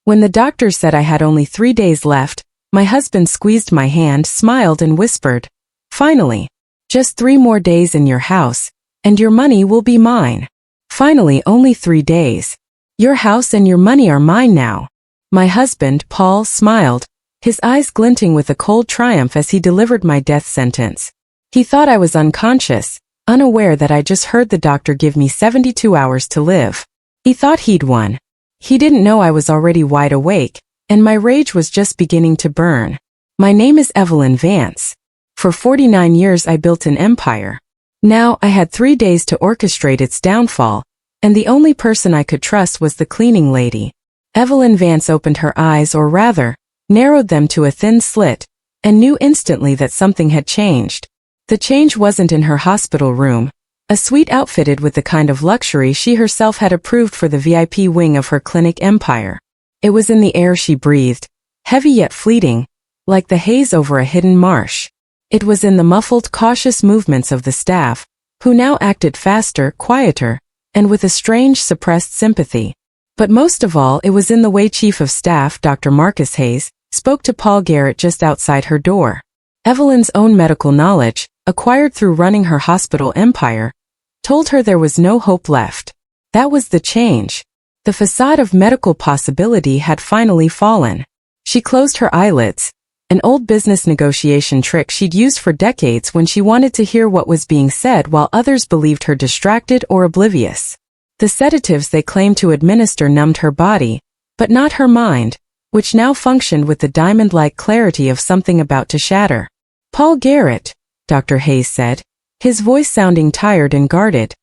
When the doctor said I had only 3 days left, my husband squeezed my hand, smiled and whispered, "Finally. Just 3 more days in your house, and your money will be mine." Finally, only 3 days. Your house and your money are mine now. My husband, Paul, smiled, his eyes glinting with a cold triumph as he delivered my death sentence. He thought I was unconscious, unaware that I just heard the doctor give me 72 hours to live. He thought he'd won. He didn't know I was already wide awake, and my rage was just beginning to burn. My name is Evelyn Vance. For 49 years I built an empire. Now I had 3 days to orchestrate its downfall, and the only person I could trust was the cleaning lady. Evelyn Vance opened her eyes, or rather, narrowed them to a thin slit, and knew instantly that something had changed. The change wasn't in her hospital room, a suite outfitted with the kind of luxury she herself had approved for the VIP wing of her clinic empire. It was in the air she breathed, heavy yet fleeting, like the haze over a hidden marsh. It was in the muffled, cautious movements of the staff, who now acted faster, quieter, and with a strange, suppressed sympathy. But most of all, it was in the way Chief of Staff, Dr. Marcus Hayes, spoke to Paul Garrett just outside her door. Evelyn's own medical knowledge, acquired through running her hospital empire, told her there was no hope left. That was the change. The facade of medical possibility had finally fallen. She closed her eyelids, an old business negotiation trick she'd used for decades when she wanted to hear what was being said while others believed her distracted or oblivious. The sedatives they claimed to administer numbed her body, but not her mind, which now functioned with the diamond-like clarity of something about to shatter. "Paul Garrett," Dr. Hayes said, his voice sounding tired and guarded.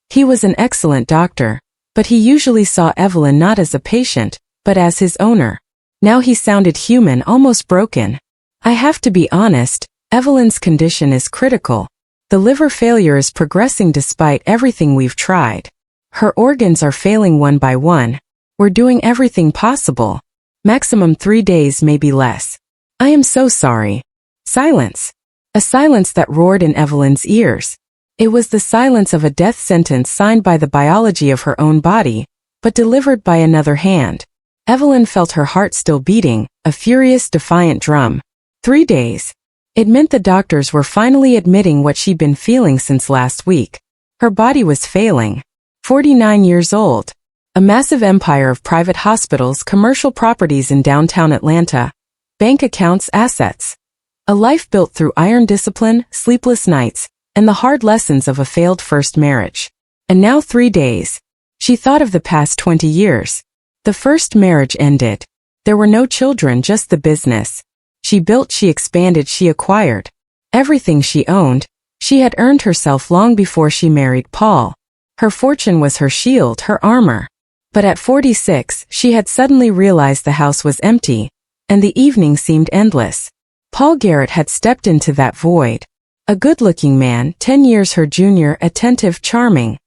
He was an excellent doctor, but he usually saw Evelyn not as a patient, but as his owner. Now he sounded human, almost broken. "I have to be honest, Evelyn's condition is critical. The liver failure is progressing despite everything we've tried. Her organs are failing one by one. We're doing everything possible. Maximum 3 days, maybe less. I am so sorry." Silence. A silence that roared in Evelyn's ears. It was the silence of a death sentence signed by the biology of her own body, but delivered by another hand. Evelyn felt her heart still beating, a furious, defiant drum. 3 days. It meant the doctors were finally admitting what she'd been feeling since last week. Her body was failing. 49 years old. A massive empire of private hospitals, commercial properties in downtown Atlanta, bank accounts, assets. A life built through iron discipline, sleepless nights, and the hard lessons of a failed first marriage. And now 3 days. She thought of the past 20 years. The first marriage ended. There were no children, just the business. She built, she expanded, she acquired. Everything she owned, she had earned herself long before she married Paul. Her fortune was her shield, her armor. But at 46, she had suddenly realized the house was empty, and the evening seemed endless. Paul Garrett had stepped into that void. A good-looking man, 10 years her junior, attentive, charming.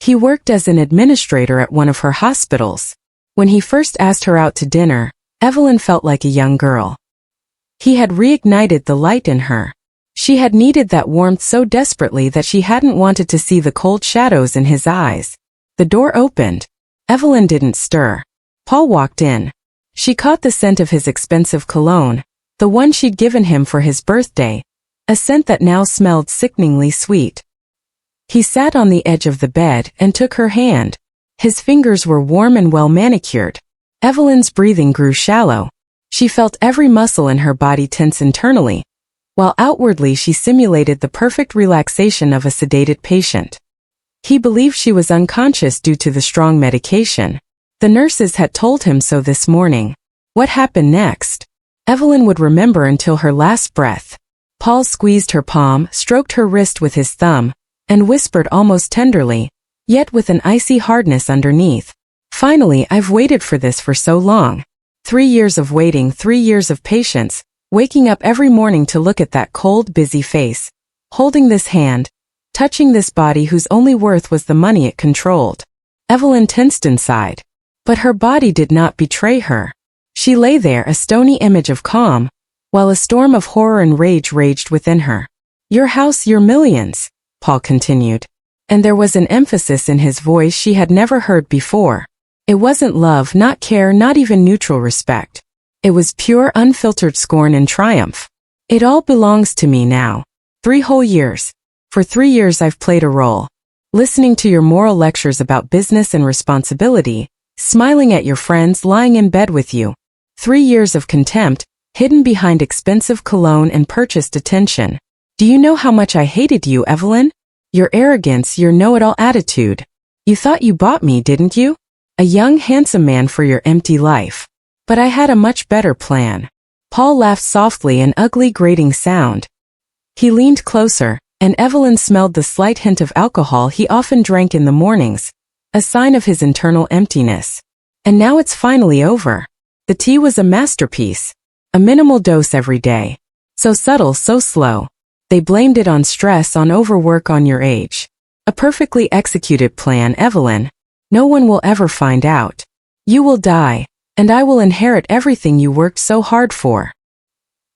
He worked as an administrator at one of her hospitals. When he first asked her out to dinner, Evelyn felt like a young girl. He had reignited the light in her. She had needed that warmth so desperately that she hadn't wanted to see the cold shadows in his eyes. The door opened. Evelyn didn't stir. Paul walked in. She caught the scent of his expensive cologne, the one she'd given him for his birthday, a scent that now smelled sickeningly sweet. He sat on the edge of the bed and took her hand. His fingers were warm and well manicured. Evelyn's breathing grew shallow. She felt every muscle in her body tense internally, while outwardly she simulated the perfect relaxation of a sedated patient. He believed she was unconscious due to the strong medication. The nurses had told him so this morning. What happened next? Evelyn would remember until her last breath. Paul squeezed her palm, stroked her wrist with his thumb, and whispered almost tenderly, yet with an icy hardness underneath. "Finally, I've waited for this for so long. 3 years of waiting, 3 years of patience, waking up every morning to look at that cold, busy face, holding this hand, touching this body whose only worth was the money it controlled." Evelyn tensed inside. But her body did not betray her. She lay there, a stony image of calm, while a storm of horror and rage raged within her. "Your house, your millions," Paul continued. And there was an emphasis in his voice she had never heard before. It wasn't love, not care, not even neutral respect. It was pure, unfiltered scorn and triumph. It all belongs to me now. 3 whole years. For 3 years I've played a role. Listening to your moral lectures about business and responsibility, smiling at your friends, lying in bed with you. 3 years of contempt, hidden behind expensive cologne and purchased attention. Do you know how much I hated you, Evelyn? Your arrogance, your know-it-all attitude. You thought you bought me, didn't you? A young, handsome man for your empty life. But I had a much better plan. Paul laughed softly, an ugly, grating sound. He leaned closer, and Evelyn smelled the slight hint of alcohol he often drank in the mornings, a sign of his internal emptiness. And now it's finally over. The tea was a masterpiece. A minimal dose every day. So subtle, so slow. They blamed it on stress, on overwork, on your age. A perfectly executed plan, Evelyn. No one will ever find out. You will die, and I will inherit everything you worked so hard for.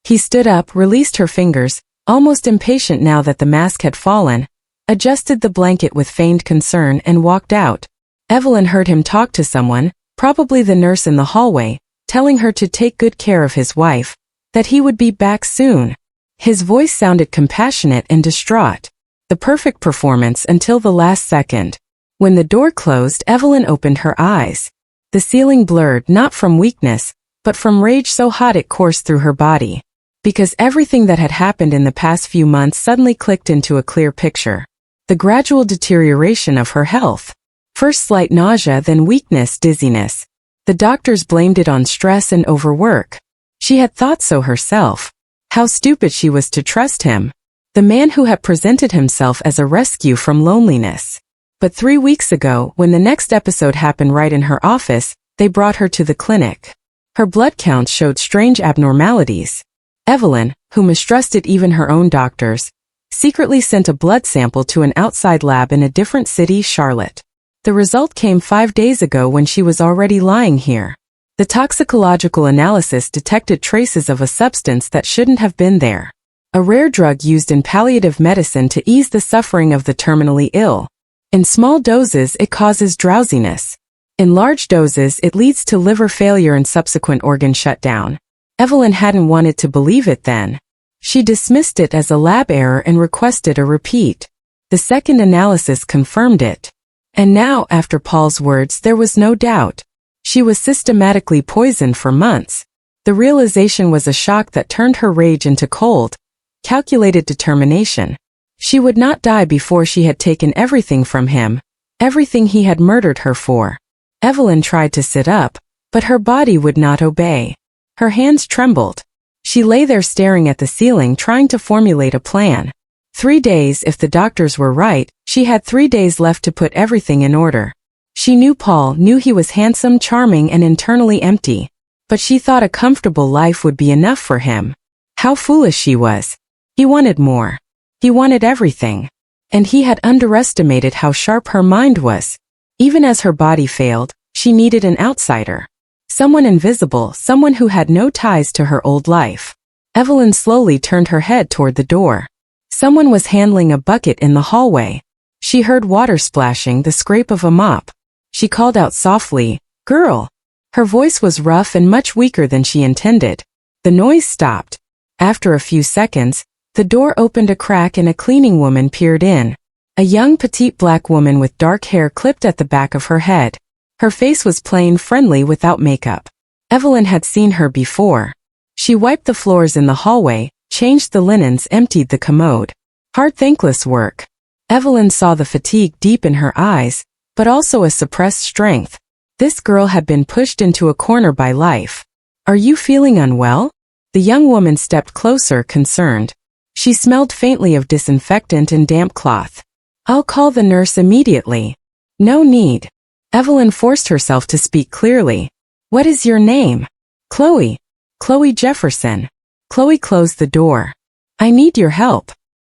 He stood up, released her fingers, almost impatient now that the mask had fallen, adjusted the blanket with feigned concern and walked out. Evelyn heard him talk to someone, probably the nurse in the hallway, telling her to take good care of his wife, that he would be back soon. His voice sounded compassionate and distraught. The perfect performance until the last second. When the door closed, Evelyn opened her eyes. The ceiling blurred, not from weakness, but from rage so hot it coursed through her body. Because everything that had happened in the past few months suddenly clicked into a clear picture. The gradual deterioration of her health. First slight nausea, then weakness, dizziness. The doctors blamed it on stress and overwork. She had thought so herself. How stupid she was to trust him. The man who had presented himself as a rescue from loneliness. But 3 weeks ago, when the next episode happened right in her office, they brought her to the clinic. Her blood counts showed strange abnormalities. Evelyn, who mistrusted even her own doctors, secretly sent a blood sample to an outside lab in a different city, Charlotte. The result came 5 days ago when she was already lying here. The toxicological analysis detected traces of a substance that shouldn't have been there. A rare drug used in palliative medicine to ease the suffering of the terminally ill. In small doses, it causes drowsiness. In large doses, it leads to liver failure and subsequent organ shutdown. Evelyn hadn't wanted to believe it then. She dismissed it as a lab error and requested a repeat. The second analysis confirmed it. And now, after Paul's words, there was no doubt. She was systematically poisoned for months. The realization was a shock that turned her rage into cold, calculated determination. She would not die before she had taken everything from him, everything he had murdered her for. Evelyn tried to sit up, but her body would not obey. Her hands trembled. She lay there staring at the ceiling, trying to formulate a plan. 3 days, if the doctors were right, she had 3 days left to put everything in order. She knew Paul, knew he was handsome, charming, and internally empty. But she thought a comfortable life would be enough for him. How foolish she was. He wanted more. He wanted everything. And he had underestimated how sharp her mind was. Even as her body failed, she needed an outsider. Someone invisible, someone who had no ties to her old life. Evelyn slowly turned her head toward the door. Someone was handling a bucket in the hallway. She heard water splashing, the scrape of a mop. She called out softly, "Girl!" Her voice was rough and much weaker than she intended. The noise stopped. After a few seconds, the door opened a crack and a cleaning woman peered in. A young petite black woman with dark hair clipped at the back of her head. Her face was plain, friendly, without makeup. Evelyn had seen her before. She wiped the floors in the hallway, changed the linens, emptied the commode. Hard, thankless work. Evelyn saw the fatigue deep in her eyes, but also a suppressed strength. This girl had been pushed into a corner by life. "Are you feeling unwell?" The young woman stepped closer, concerned. She smelled faintly of disinfectant and damp cloth. "I'll call the nurse immediately." "No need." Evelyn forced herself to speak clearly. "What is your name?" "Chloe. Chloe Jefferson." Chloe closed the door. "I need your help."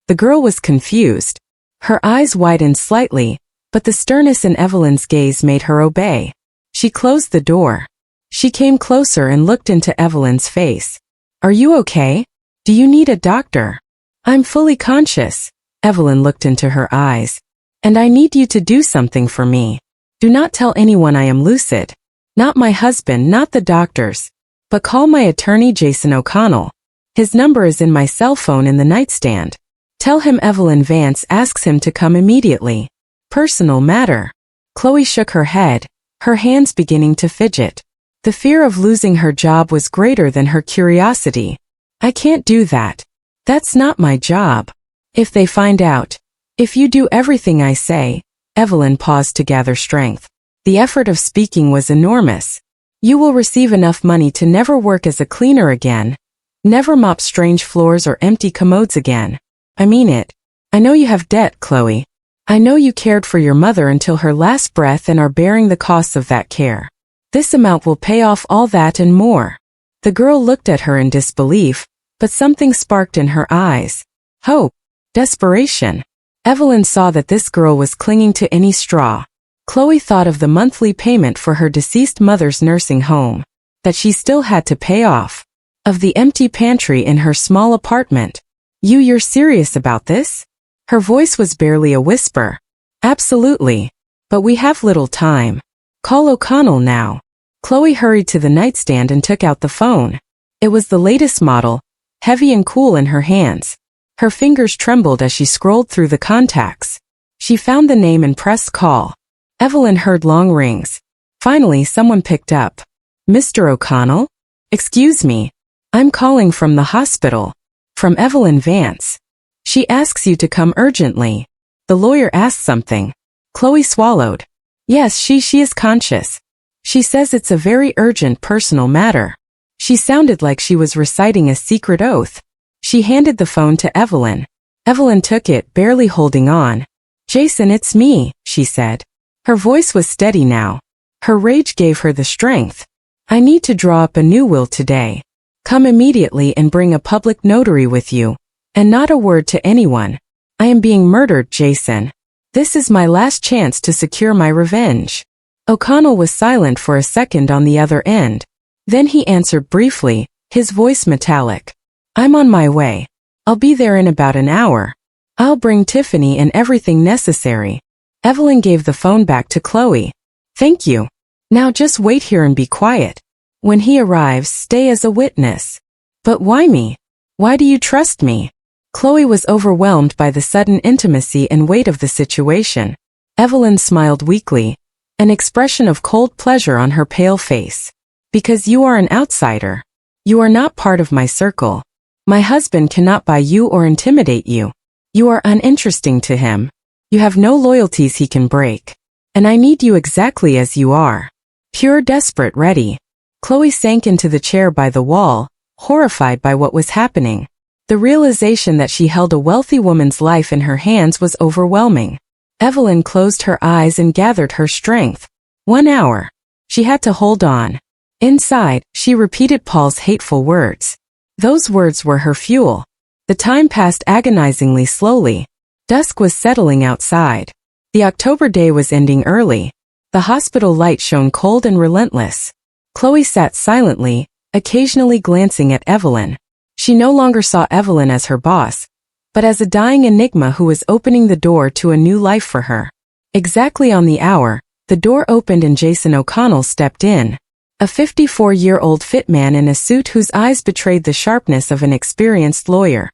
The girl was confused. Her eyes widened slightly, but the sternness in Evelyn's gaze made her obey. She closed the door. She came closer and looked into Evelyn's face. "Are you okay? Do you need a doctor?" "I'm fully conscious." Evelyn looked into her eyes. "And I need you to do something for me." Do not tell anyone I am lucid. Not my husband, not the doctors. But call my attorney Jason O'Connell. His number is in my cell phone in the nightstand. Tell him Evelyn Vance asks him to come immediately. Personal matter. Chloe shook her head, her hands beginning to fidget. The fear of losing her job was greater than her curiosity. I can't do that. That's not my job. If they find out. If you do everything I say. Evelyn paused to gather strength. The effort of speaking was enormous. You will receive enough money to never work as a cleaner again. Never mop strange floors or empty commodes again. I mean it. I know you have debt, Chloe. I know you cared for your mother until her last breath and are bearing the costs of that care. This amount will pay off all that and more. The girl looked at her in disbelief, but something sparked in her eyes. Hope. Desperation. Evelyn saw that this girl was clinging to any straw. Chloe thought of the monthly payment for her deceased mother's nursing home, that she still had to pay off. Of the empty pantry in her small apartment. You're serious about this? Her voice was barely a whisper. Absolutely. But we have little time. Call O'Connell now. Chloe hurried to the nightstand and took out the phone. It was the latest model, heavy and cool in her hands. Her fingers trembled as she scrolled through the contacts. She found the name and pressed call. Evelyn heard long rings. Finally, someone picked up. Mr. O'Connell? Excuse me. I'm calling from the hospital. From Evelyn Vance. She asks you to come urgently. The lawyer asked something. Chloe swallowed. Yes, she is conscious. She says it's a very urgent personal matter. She sounded like she was reciting a secret oath. She handed the phone to Evelyn. Evelyn took it, barely holding on. Jason, it's me, she said. Her voice was steady now. Her rage gave her the strength. I need to draw up a new will today. Come immediately and bring a public notary with you. And not a word to anyone. I am being murdered, Jason. This is my last chance to secure my revenge. O'Connell was silent for a second on the other end. Then he answered briefly, his voice metallic. I'm on my way. I'll be there in about an hour. I'll bring Tiffany and everything necessary. Evelyn gave the phone back to Chloe. Thank you. Now just wait here and be quiet. When he arrives, stay as a witness. But why me? Why do you trust me? Chloe was overwhelmed by the sudden intimacy and weight of the situation. Evelyn smiled weakly, an expression of cold pleasure on her pale face. Because you are an outsider. You are not part of my circle. My husband cannot buy you or intimidate you. You are uninteresting to him. You have no loyalties he can break. And I need you exactly as you are. Pure, desperate, ready. Chloe sank into the chair by the wall, horrified by what was happening. The realization that she held a wealthy woman's life in her hands was overwhelming. Evelyn closed her eyes and gathered her strength. 1 hour. She had to hold on. Inside, she repeated Paul's hateful words. Those words were her fuel. The time passed agonizingly slowly. Dusk was settling outside. The October day was ending early. The hospital light shone cold and relentless. Chloe sat silently, occasionally glancing at Evelyn. She no longer saw Evelyn as her boss, but as a dying enigma who was opening the door to a new life for her. Exactly on the hour, the door opened and Jason O'Connell stepped in. A 54-year-old fit man in a suit whose eyes betrayed the sharpness of an experienced lawyer.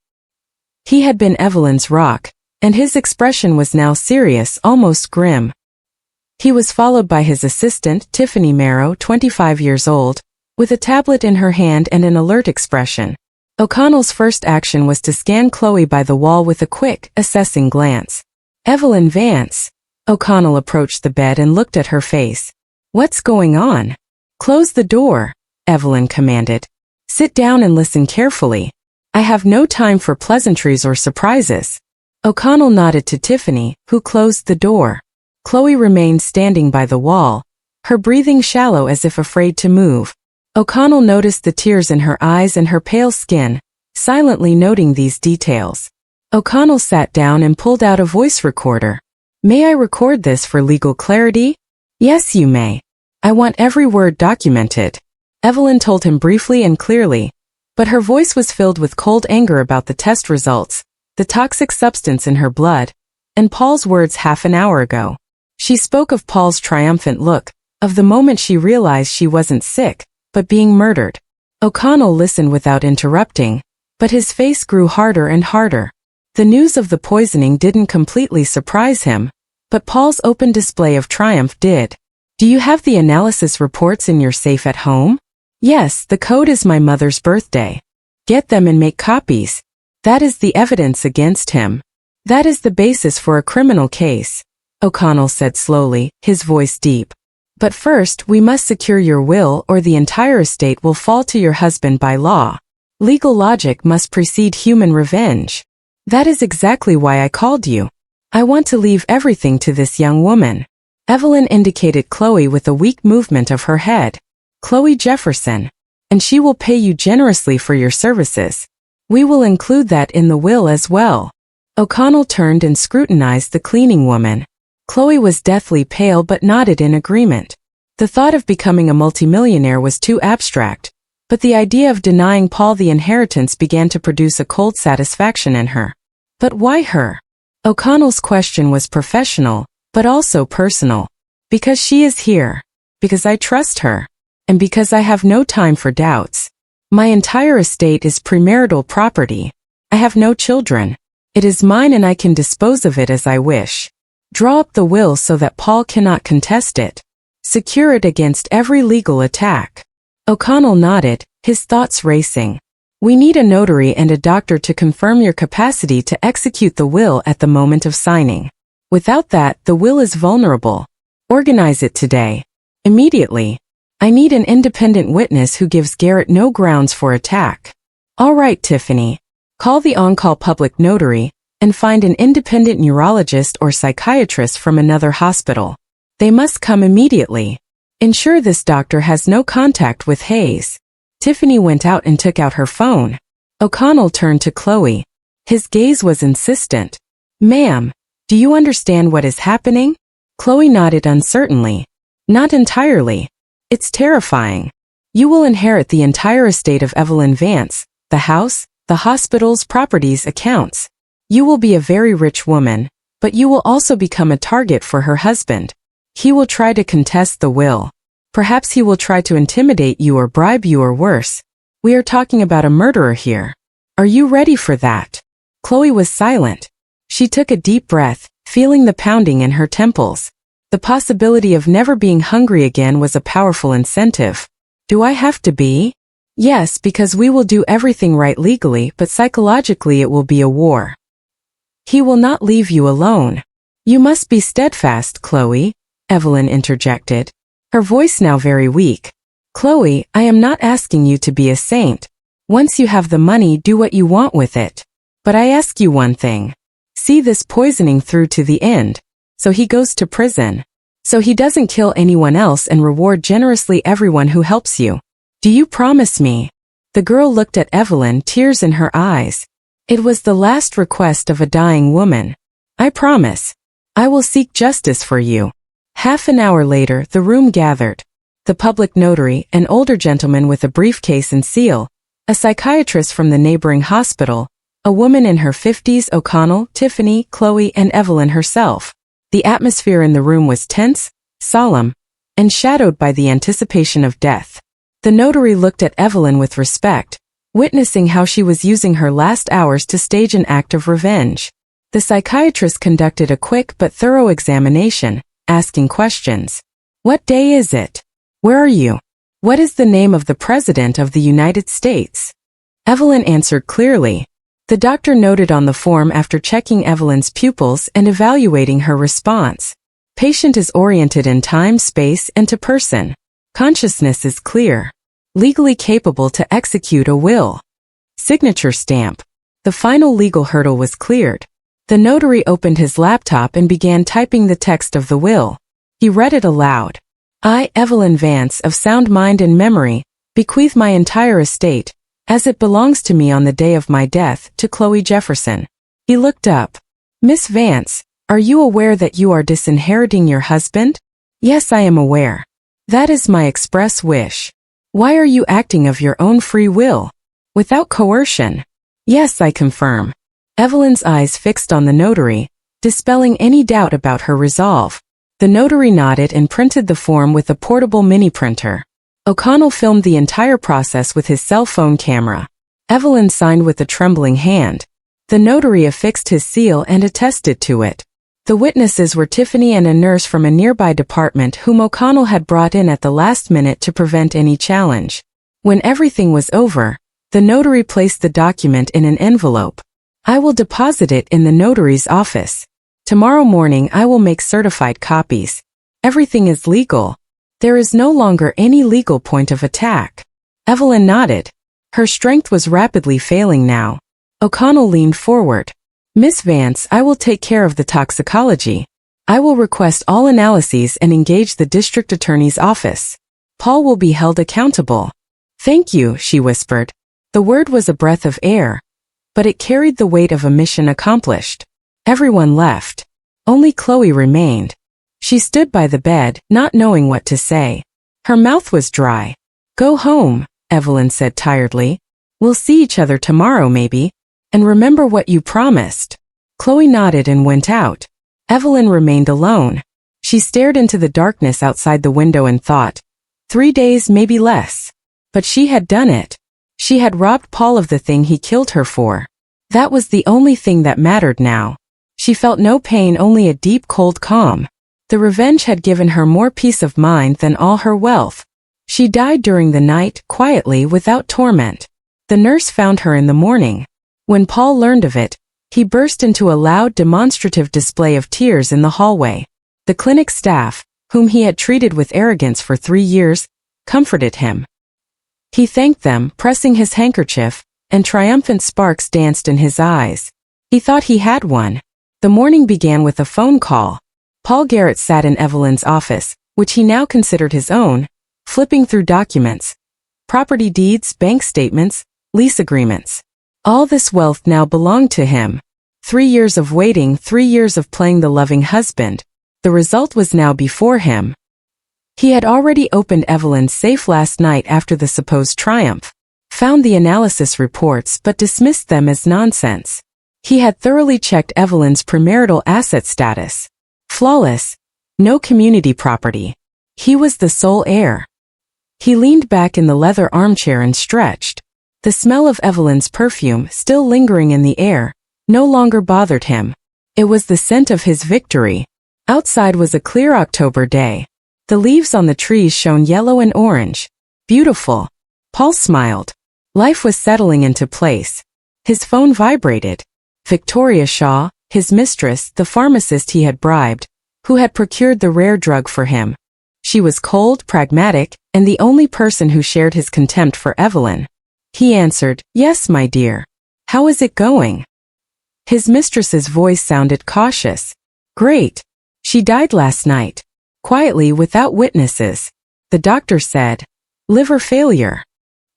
He had been Evelyn's rock, and his expression was now serious, almost grim. He was followed by his assistant, Tiffany Marrow, 25 years old, with a tablet in her hand and an alert expression. O'Connell's first action was to scan Chloe by the wall with a quick, assessing glance. Evelyn Vance. O'Connell approached the bed and looked at her face. What's going on? Close the door, Evelyn commanded. Sit down and listen carefully. I have no time for pleasantries or surprises. O'Connell nodded to Tiffany, who closed the door. Chloe remained standing by the wall, her breathing shallow as if afraid to move. O'Connell noticed the tears in her eyes and her pale skin, silently noting these details. O'Connell sat down and pulled out a voice recorder. May I record this for legal clarity? Yes, you may. I want every word documented. Evelyn told him briefly and clearly, but her voice was filled with cold anger about the test results, the toxic substance in her blood, and Paul's words half an hour ago. She spoke of Paul's triumphant look, of the moment she realized she wasn't sick, but being murdered. O'Connell listened without interrupting, but his face grew harder and harder. The news of the poisoning didn't completely surprise him, but Paul's open display of triumph did. Do you have the analysis reports in your safe at home? Yes, the code is my mother's birthday. Get them and make copies. That is the evidence against him. That is the basis for a criminal case, O'Connell said slowly, his voice deep. But first, we must secure your will or the entire estate will fall to your husband by law. Legal logic must precede human revenge. That is exactly why I called you. I want to leave everything to this young woman. Evelyn indicated Chloe with a weak movement of her head. Chloe Jefferson. And she will pay you generously for your services. We will include that in the will as well. O'Connell turned and scrutinized the cleaning woman. Chloe was deathly pale but nodded in agreement. The thought of becoming a multimillionaire was too abstract, but the idea of denying Paul the inheritance began to produce a cold satisfaction in her. But why her? O'Connell's question was professional, but also personal. Because she is here. Because I trust her. And because I have no time for doubts. My entire estate is premarital property. I have no children. It is mine and I can dispose of it as I wish. Draw up the will so that Paul cannot contest it. Secure it against every legal attack. O'Connell nodded, his thoughts racing. We need a notary and a doctor to confirm your capacity to execute the will at the moment of signing. Without that, the will is vulnerable. Organize it today. Immediately. I need an independent witness who gives Garrett no grounds for attack. All right, Tiffany. Call the on-call public notary and find an independent neurologist or psychiatrist from another hospital. They must come immediately. Ensure this doctor has no contact with Hayes. Tiffany went out and took out her phone. O'Connell turned to Chloe. His gaze was insistent. Ma'am, do you understand what is happening? Chloe nodded uncertainly. Not entirely. It's terrifying. You will inherit the entire estate of Evelyn Vance, the house, the hospital's properties, accounts. You will be a very rich woman, but you will also become a target for her husband. He will try to contest the will. Perhaps he will try to intimidate you or bribe you or worse. We are talking about a murderer here. Are you ready for that? Chloe was silent. She took a deep breath, feeling the pounding in her temples. The possibility of never being hungry again was a powerful incentive. Do I have to be? Yes, because we will do everything right legally, but psychologically it will be a war. He will not leave you alone. You must be steadfast, Chloe, Evelyn interjected, her voice now very weak. Chloe, I am not asking you to be a saint. Once you have the money, do what you want with it. But I ask you one thing. See this poisoning through to the end. So he goes to prison. So he doesn't kill anyone else and reward generously everyone who helps you. Do you promise me? The girl looked at Evelyn, tears in her eyes. It was the last request of a dying woman. I promise. I will seek justice for you. Half an hour later, the room gathered. The public notary, an older gentleman with a briefcase and seal, a psychiatrist from the neighboring hospital, a woman in her 50s, O'Connell, Tiffany, Chloe, and Evelyn herself. The atmosphere in the room was tense, solemn, and shadowed by the anticipation of death. The notary looked at Evelyn with respect, witnessing how she was using her last hours to stage an act of revenge. The psychiatrist conducted a quick but thorough examination, asking questions. What day is it? Where are you? What is the name of the President of the United States? Evelyn answered clearly. The doctor noted on the form after checking Evelyn's pupils and evaluating her response. Patient is oriented in time, space, and to person. Consciousness is clear. Legally capable to execute a will. Signature stamp. The final legal hurdle was cleared. The notary opened his laptop and began typing the text of the will. He read it aloud. I, Evelyn Vance, of sound mind and memory, bequeath my entire estate, as it belongs to me on the day of my death, to Chloe Jefferson. He looked up. Miss Vance, are you aware that you are disinheriting your husband? Yes, I am aware. That is my express wish. Why are you acting of your own free will? Without coercion? Yes, I confirm. Evelyn's eyes fixed on the notary, dispelling any doubt about her resolve. The notary nodded and printed the form with a portable mini printer. O'Connell filmed the entire process with his cell phone camera. Evelyn signed with a trembling hand. The notary affixed his seal and attested to it. The witnesses were Tiffany and a nurse from a nearby department whom O'Connell had brought in at the last minute to prevent any challenge. When everything was over, the notary placed the document in an envelope. I will deposit it in the notary's office. Tomorrow morning I will make certified copies. Everything is legal. There is no longer any legal point of attack. Evelyn nodded. Her strength was rapidly failing now. O'Connell leaned forward. Miss Vance, I will take care of the toxicology. I will request all analyses and engage the district attorney's office. Paul will be held accountable. Thank you, she whispered. The word was a breath of air, but it carried the weight of a mission accomplished. Everyone left. Only Chloe remained. She stood by the bed, not knowing what to say. Her mouth was dry. Go home, Evelyn said tiredly. We'll see each other tomorrow maybe. And remember what you promised. Chloe nodded and went out. Evelyn remained alone. She stared into the darkness outside the window and thought, 3 days, maybe less. But she had done it. She had robbed Paul of the thing he killed her for. That was the only thing that mattered now. She felt no pain, only a deep cold calm. The revenge had given her more peace of mind than all her wealth. She died during the night, quietly, without torment. The nurse found her in the morning. When Paul learned of it, he burst into a loud, demonstrative display of tears in the hallway. The clinic staff, whom he had treated with arrogance for 3 years, comforted him. He thanked them, pressing his handkerchief, and triumphant sparks danced in his eyes. He thought he had one. The morning began with a phone call. Paul Garrett sat in Evelyn's office, which he now considered his own, flipping through documents. Property deeds, bank statements, lease agreements. All this wealth now belonged to him. 3 years of waiting, 3 years of playing the loving husband. The result was now before him. He had already opened Evelyn's safe last night after the supposed triumph, found the analysis reports but dismissed them as nonsense. He had thoroughly checked Evelyn's premarital asset status. Flawless. No community property. He was the sole heir. He leaned back in the leather armchair and stretched. The smell of Evelyn's perfume, still lingering in the air, no longer bothered him. It was the scent of his victory. Outside was a clear October day. The leaves on the trees shone yellow and orange. Beautiful. Paul smiled. Life was settling into place. His phone vibrated. Victoria Shaw, his mistress, the pharmacist he had bribed, who had procured the rare drug for him. She was cold, pragmatic, and the only person who shared his contempt for Evelyn. He answered, "Yes, my dear. How is it going?" His mistress's voice sounded cautious. "Great. She died last night. Quietly, without witnesses. The doctor said, liver failure.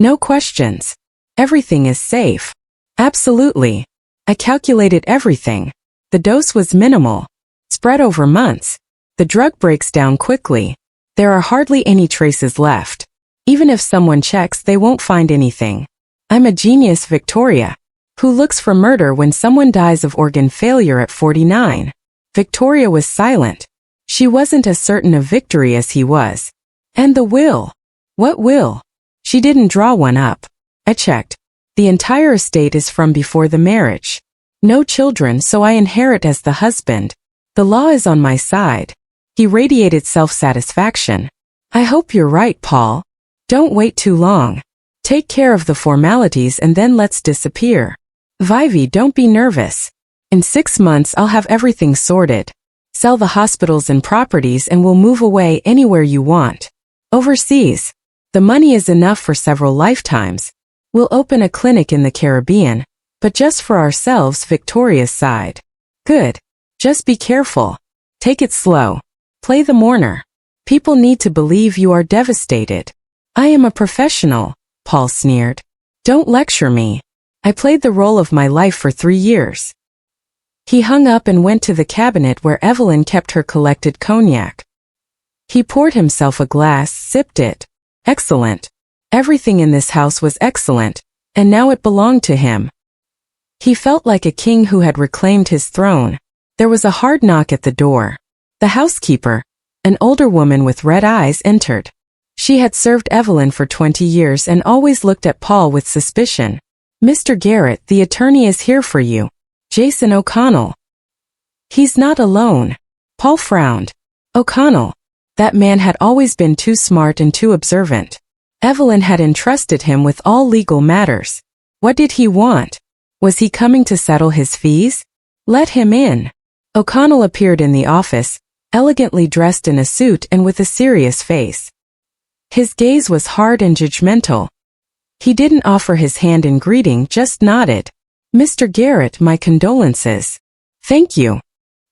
No questions. Everything is safe." "Absolutely. I calculated everything. The dose was minimal. Spread over months. The drug breaks down quickly. There are hardly any traces left. Even if someone checks, they won't find anything. I'm a genius, Victoria. Who looks for murder when someone dies of organ failure at 49? Victoria was silent. She wasn't as certain of victory as he was. And the will? What will? She didn't draw one up. I checked. The entire estate is from before the marriage. No children, so I inherit as the husband. The law is on my side. He radiated self-satisfaction. I hope you're right, Paul. Don't wait too long. Take care of the formalities and then let's disappear. Vivy, don't be nervous. In 6 months I'll have everything sorted. Sell the hospitals and properties and we'll move away anywhere you want. Overseas. The money is enough for several lifetimes. We'll open a clinic in the Caribbean, but just for ourselves, Victoria's sighed. Good. Just be careful. Take it slow. Play the mourner. People need to believe you are devastated. I am a professional, Paul sneered. Don't lecture me. I played the role of my life for 3 years. He hung up and went to the cabinet where Evelyn kept her collected cognac. He poured himself a glass, sipped it. Excellent. Everything in this house was excellent, and now it belonged to him. He felt like a king who had reclaimed his throne. There was a hard knock at the door. The housekeeper, An older woman with red eyes entered. She had served Evelyn for 20 years and always looked at Paul with suspicion. "Mr. Garrett, the attorney is here for you. Jason O'Connell." "He's not alone." Paul frowned. O'Connell. That man had always been too smart and too observant. Evelyn had entrusted him with all legal matters. What did he want? Was he coming to settle his fees? "Let him in." O'Connell appeared in the office, elegantly dressed in a suit and with a serious face. His gaze was hard and judgmental. He didn't offer his hand in greeting, just nodded. "Mr. Garrett, my condolences." "Thank you."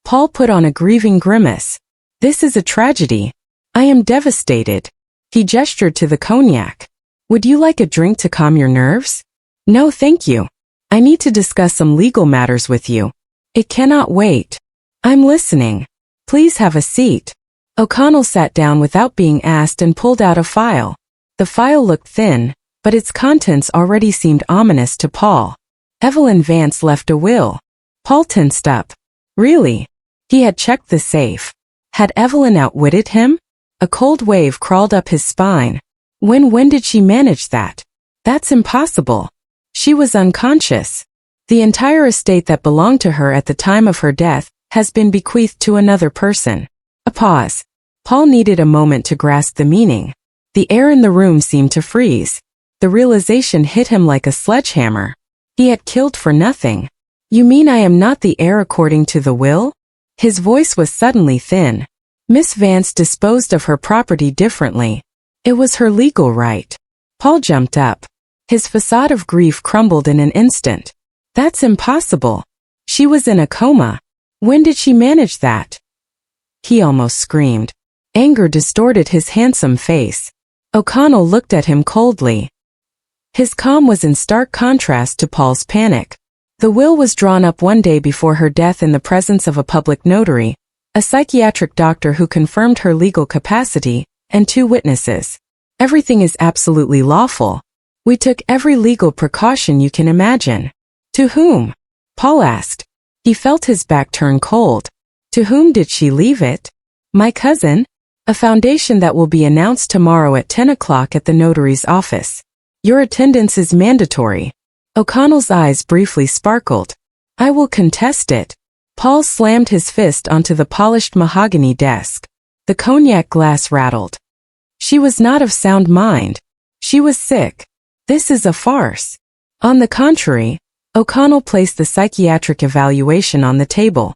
Paul put on a grieving grimace. "This is a tragedy. I am devastated." He gestured to the cognac. "Would you like a drink to calm your nerves?" "No, thank you. I need to discuss some legal matters with you." "It cannot wait." "I'm listening." "Please have a seat." O'Connell sat down without being asked and pulled out a file. The file looked thin, but its contents already seemed ominous to Paul. Evelyn Vance left a will. Paul tensed up. Really? He had checked the safe. Had Evelyn outwitted him? A cold wave crawled up his spine. When did she manage that? That's impossible. She was unconscious. The entire estate that belonged to her at the time of her death has been bequeathed to another person. A pause. Paul needed a moment to grasp the meaning. The air in the room seemed to freeze. The realization hit him like a sledgehammer. He had killed for nothing. "You mean I am not the heir according to the will?" His voice was suddenly thin. Miss Vance disposed of her property differently. It was her legal right. Paul jumped up. His facade of grief crumbled in an instant. "That's impossible. She was in a coma. When did she manage that?" He almost screamed. Anger distorted his handsome face. O'Connell looked at him coldly. His calm was in stark contrast to Paul's panic. The will was drawn up one day before her death in the presence of a public notary, a psychiatric doctor who confirmed her legal capacity, and 2 witnesses. "Everything is absolutely lawful. We took every legal precaution you can imagine." "To whom?" Paul asked. He felt his back turn cold. "To whom did she leave it?" "My cousin. A foundation that will be announced tomorrow at 10 o'clock at the notary's office. Your attendance is mandatory." O'Connell's eyes briefly sparkled. "I will contest it." Paul slammed his fist onto the polished mahogany desk. The cognac glass rattled. She was not of sound mind. She was sick. This is a farce. On the contrary, O'Connell placed the psychiatric evaluation on the table.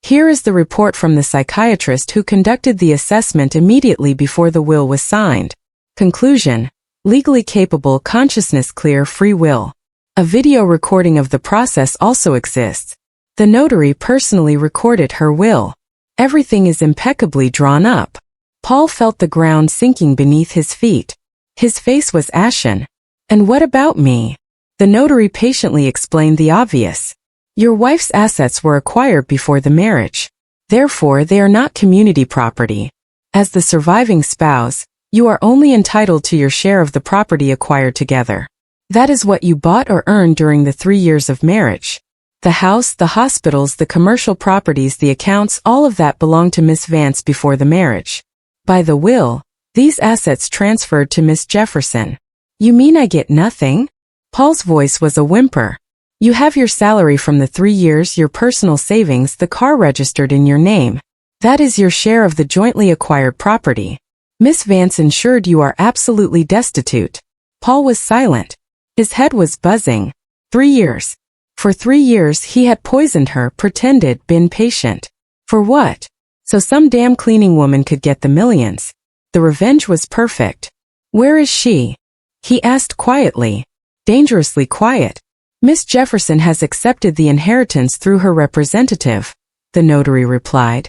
"Here is the report from the psychiatrist who conducted the assessment immediately before the will was signed. Conclusion: legally capable, consciousness clear, free will. A video recording of the process also exists. The notary personally recorded her will. Everything is impeccably drawn up." Paul felt the ground sinking beneath his feet. His face was ashen. "And what about me?" The notary patiently explained the obvious. "Your wife's assets were acquired before the marriage. Therefore, they are not community property. As the surviving spouse, you are only entitled to your share of the property acquired together. That is what you bought or earned during the 3 years of marriage. The house, the hospitals, the commercial properties, the accounts, all of that belonged to Miss Vance before the marriage. By the will, these assets transferred to Miss Jefferson." "You mean I get nothing?" Paul's voice was a whimper. "You have your salary from the 3 years, your personal savings, the car registered in your name. That is your share of the jointly acquired property. Miss Vance ensured you are absolutely destitute." Paul was silent. His head was buzzing. 3 years. For 3 years he had poisoned her, pretended, been patient. For what? So some damn cleaning woman could get the millions. The revenge was perfect. "Where is she?" he asked quietly. Dangerously quiet. "Miss Jefferson has accepted the inheritance through her representative," the notary replied.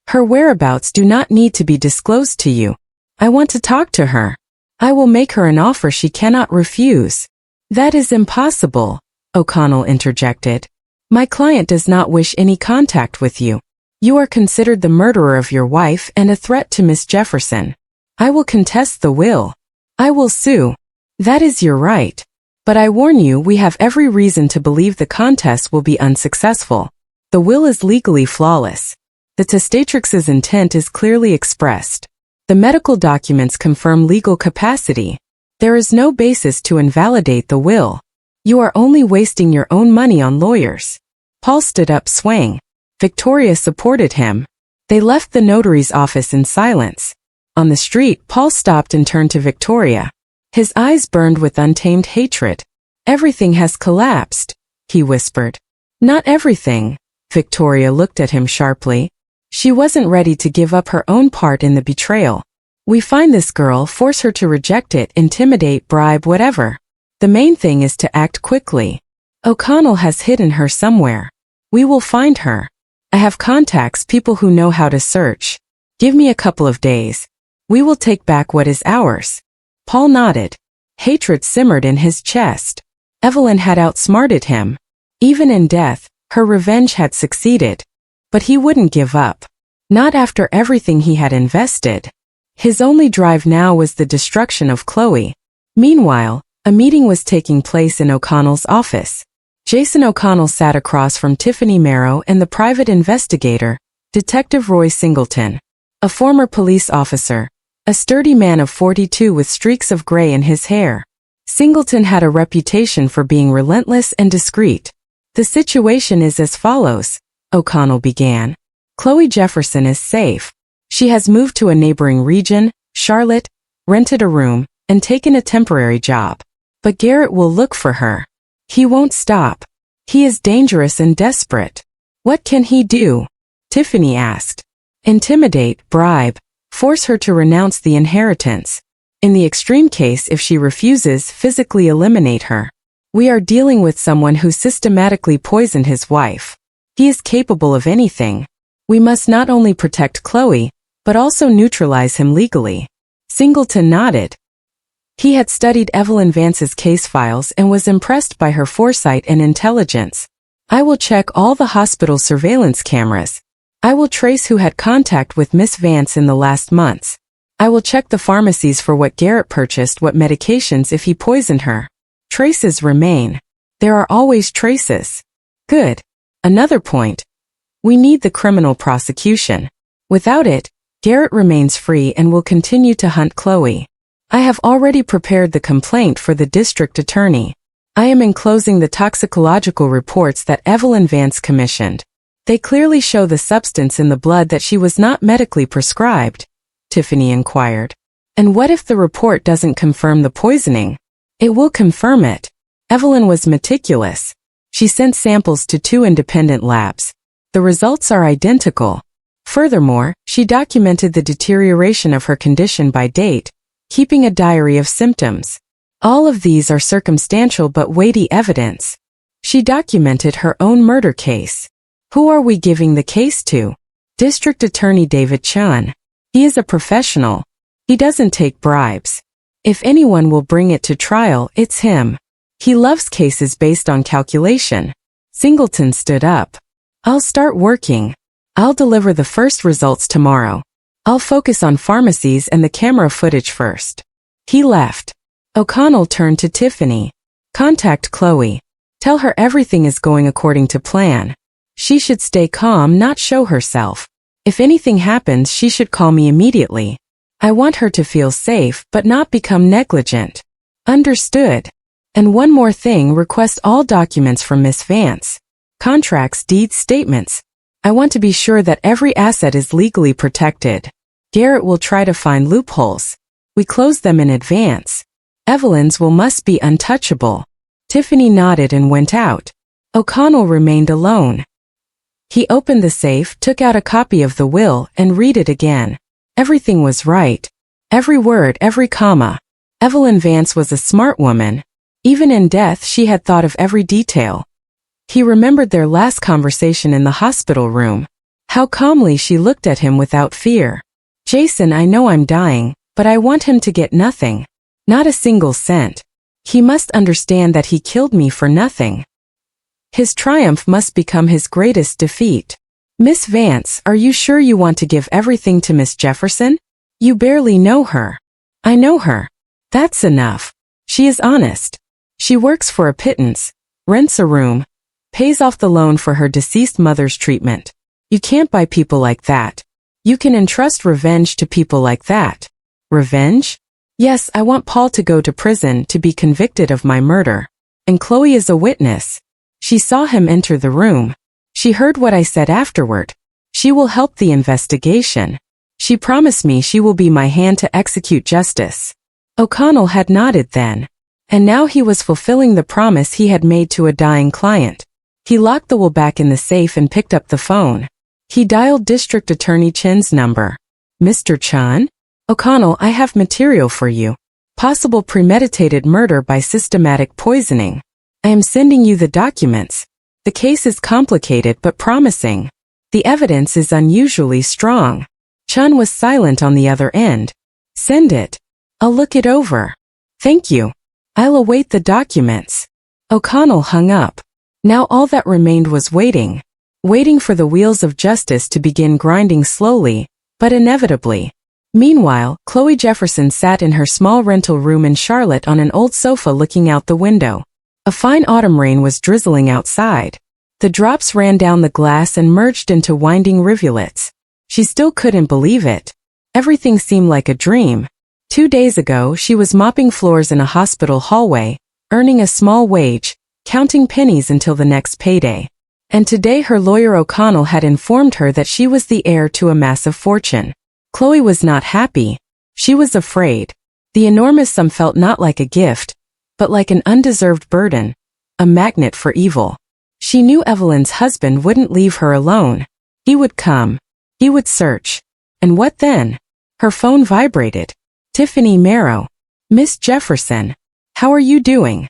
"Her whereabouts do not need to be disclosed to you. I want to talk to her. I will make her an offer she cannot refuse." "That is impossible," O'Connell interjected. "My client does not wish any contact with you. You are considered the murderer of your wife and a threat to Miss Jefferson. I will contest the will. I will sue. That is your right. But I warn you, we have every reason to believe the contest will be unsuccessful. The will is legally flawless. The testatrix's intent is clearly expressed. The medical documents confirm legal capacity. There is no basis to invalidate the will. You are only wasting your own money on lawyers. Paul stood up swaying. Victoria supported him. They left the notary's office in silence. On the street, Paul stopped and turned to Victoria. His eyes burned with untamed hatred. Everything has collapsed, he whispered. Not everything. Victoria looked at him sharply. She wasn't ready to give up her own part in the betrayal. We find this girl, force her to reject it, intimidate, bribe, whatever. The main thing is to act quickly. O'Connell has hidden her somewhere. We will find her. I have contacts, people who know how to search. Give me a couple of days. We will take back what is ours. Paul nodded. Hatred simmered in his chest. Evelyn had outsmarted him. Even in death, her revenge had succeeded. But he wouldn't give up. Not after everything he had invested. His only drive now was the destruction of Chloe. Meanwhile, a meeting was taking place in O'Connell's office. Jason O'Connell sat across from Tiffany Marrow and the private investigator, Detective Roy Singleton. A former police officer. A sturdy man of 42 with streaks of gray in his hair. Singleton had a reputation for being relentless and discreet. The situation is as follows, O'Connell began. Chloe Jefferson is safe. She has moved to a neighboring region, Charlotte, rented a room, and taken a temporary job. But Garrett will look for her. He won't stop. He is dangerous and desperate. What can he do? Tiffany asked. Intimidate, bribe, force her to renounce the inheritance. In the extreme case, if she refuses, physically eliminate her. We are dealing with someone who systematically poisoned his wife. He is capable of anything. We must not only protect Chloe, but also neutralize him legally. Singleton nodded. He had studied Evelyn Vance's case files and was impressed by her foresight and intelligence. I will check all the hospital surveillance cameras. I will trace who had contact with Miss Vance in the last months. I will check the pharmacies for what Garrett purchased, what medications if he poisoned her. Traces remain. There are always traces. Good. Another point. We need the criminal prosecution. Without it, Garrett remains free and will continue to hunt Chloe. I have already prepared the complaint for the district attorney. I am enclosing the toxicological reports that Evelyn Vance commissioned. They clearly show the substance in the blood that she was not medically prescribed, Tiffany inquired. And what if the report doesn't confirm the poisoning? It will confirm it. Evelyn was meticulous. She sent samples to 2 independent labs. The results are identical. Furthermore, she documented the deterioration of her condition by date, keeping a diary of symptoms. All of these are circumstantial but weighty evidence. She documented her own murder case. Who are we giving the case to? District Attorney David Chun. He is a professional. He doesn't take bribes. If anyone will bring it to trial, it's him. He loves cases based on calculation. Singleton stood up. I'll start working. I'll deliver the first results tomorrow. I'll focus on pharmacies and the camera footage first. He left. O'Connell turned to Tiffany. Contact Chloe. Tell her everything is going according to plan. She should stay calm, not show herself. If anything happens, she should call me immediately. I want her to feel safe but not become negligent. Understood. And one more thing, request all documents from Miss Vance. Contracts, deeds, statements. I want to be sure that every asset is legally protected. Garrett will try to find loopholes. We close them in advance. Evelyn's will must be untouchable. Tiffany nodded and went out. O'Connell remained alone. He opened the safe, took out a copy of the will, and read it again. Everything was right. Every word, every comma. Evelyn Vance was a smart woman. Even in death, she had thought of every detail. He remembered their last conversation in the hospital room. How calmly she looked at him without fear. Jason, I know I'm dying, but I want him to get nothing. Not a single cent. He must understand that he killed me for nothing. His triumph must become his greatest defeat. Miss Vance, are you sure you want to give everything to Miss Jefferson? You barely know her. I know her. That's enough. She is honest. She works for a pittance, rents a room, pays off the loan for her deceased mother's treatment. You can't buy people like that. You can entrust revenge to people like that. Revenge? Yes, I want Paul to go to prison to be convicted of my murder. And Chloe is a witness. She saw him enter the room. She heard what I said afterward. She will help the investigation. She promised me she will be my hand to execute justice. O'Connell had nodded then. And now he was fulfilling the promise he had made to a dying client. He locked the will back in the safe and picked up the phone. He dialed District Attorney Chen's number. Mr. Chen? O'Connell, I have material for you. Possible premeditated murder by systematic poisoning. I am sending you the documents. The case is complicated but promising. The evidence is unusually strong. Chen was silent on the other end. Send it. I'll look it over. Thank you. I'll await the documents. O'Connell hung up. Now all that remained was waiting. Waiting for the wheels of justice to begin grinding slowly, but inevitably. Meanwhile, Chloe Jefferson sat in her small rental room in Charlotte on an old sofa looking out the window. A fine autumn rain was drizzling outside. The drops ran down the glass and merged into winding rivulets. She still couldn't believe it. Everything seemed like a dream. 2 days ago, she was mopping floors in a hospital hallway, earning a small wage, counting pennies until the next payday. And today her lawyer O'Connell had informed her that she was the heir to a massive fortune. Chloe was not happy. She was afraid. The enormous sum felt not like a gift, but like an undeserved burden, a magnet for evil. She knew Evelyn's husband wouldn't leave her alone. He would come. He would search. And what then? Her phone vibrated. Tiffany Marrow. Miss Jefferson. How are you doing?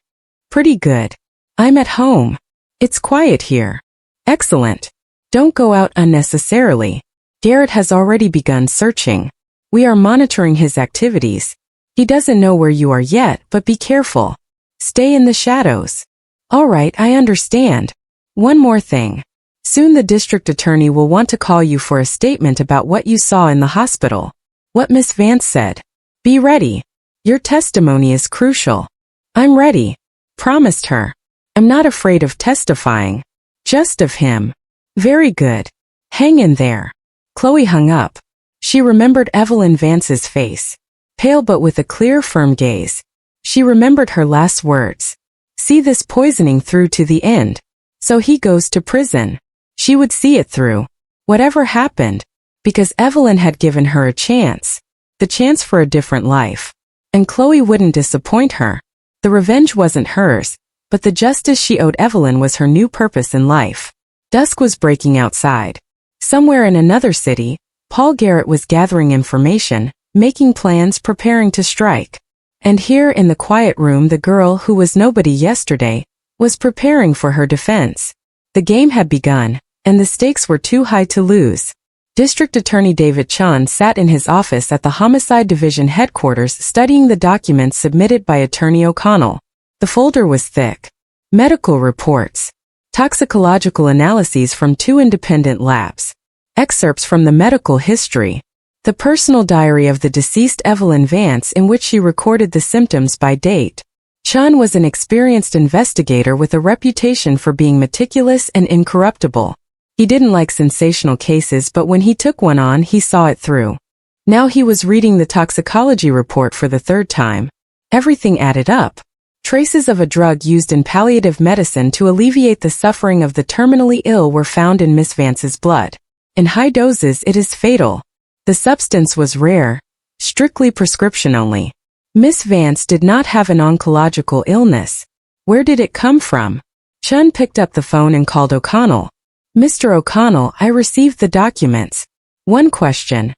Pretty good. I'm at home. It's quiet here. Excellent. Don't go out unnecessarily. Garrett has already begun searching. We are monitoring his activities. He doesn't know where you are yet, but be careful. Stay in the shadows. All right, I understand. One more thing. Soon the district attorney will want to call you for a statement about what you saw in the hospital. What Miss Vance said. Be ready. Your testimony is crucial. I'm ready. Promised her. I'm not afraid of testifying. Just of him. Very good. Hang in there. Chloe hung up. She remembered Evelyn Vance's face. Pale but with a clear, firm gaze. She remembered her last words. See this poisoning through to the end. So he goes to prison. She would see it through. Whatever happened. Because Evelyn had given her a chance. The chance for a different life. And Chloe wouldn't disappoint her. The revenge wasn't hers, but the justice she owed Evelyn was her new purpose in life. Dusk was breaking outside. Somewhere in another city, Paul Garrett was gathering information, making plans, preparing to strike. And here in the quiet room the girl who was nobody yesterday, was preparing for her defense. The game had begun, and the stakes were too high to lose. District Attorney David Chun sat in his office at the Homicide Division headquarters studying the documents submitted by Attorney O'Connell. The folder was thick. Medical reports. Toxicological analyses from 2 independent labs. Excerpts from the medical history. The personal diary of the deceased Evelyn Vance in which she recorded the symptoms by date. Chun was an experienced investigator with a reputation for being meticulous and incorruptible. He didn't like sensational cases, but when he took one on, he saw it through. Now he was reading the toxicology report for the 3rd time. Everything added up. Traces of a drug used in palliative medicine to alleviate the suffering of the terminally ill were found in Miss Vance's blood. In high doses, it is fatal. The substance was rare, strictly prescription only. Miss Vance did not have an oncological illness. Where did it come from? Chun picked up the phone and called O'Connell. Mr. O'Connell, I received the documents. One question.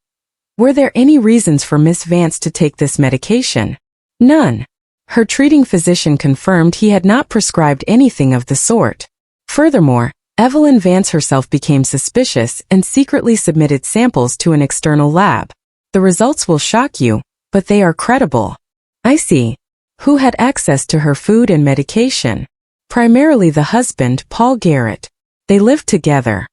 Were there any reasons for Miss Vance to take this medication? None. Her treating physician confirmed he had not prescribed anything of the sort. Furthermore, Evelyn Vance herself became suspicious and secretly submitted samples to an external lab. The results will shock you, but they are credible. I see. Who had access to her food and medication? Primarily the husband, Paul Garrett. They lived together.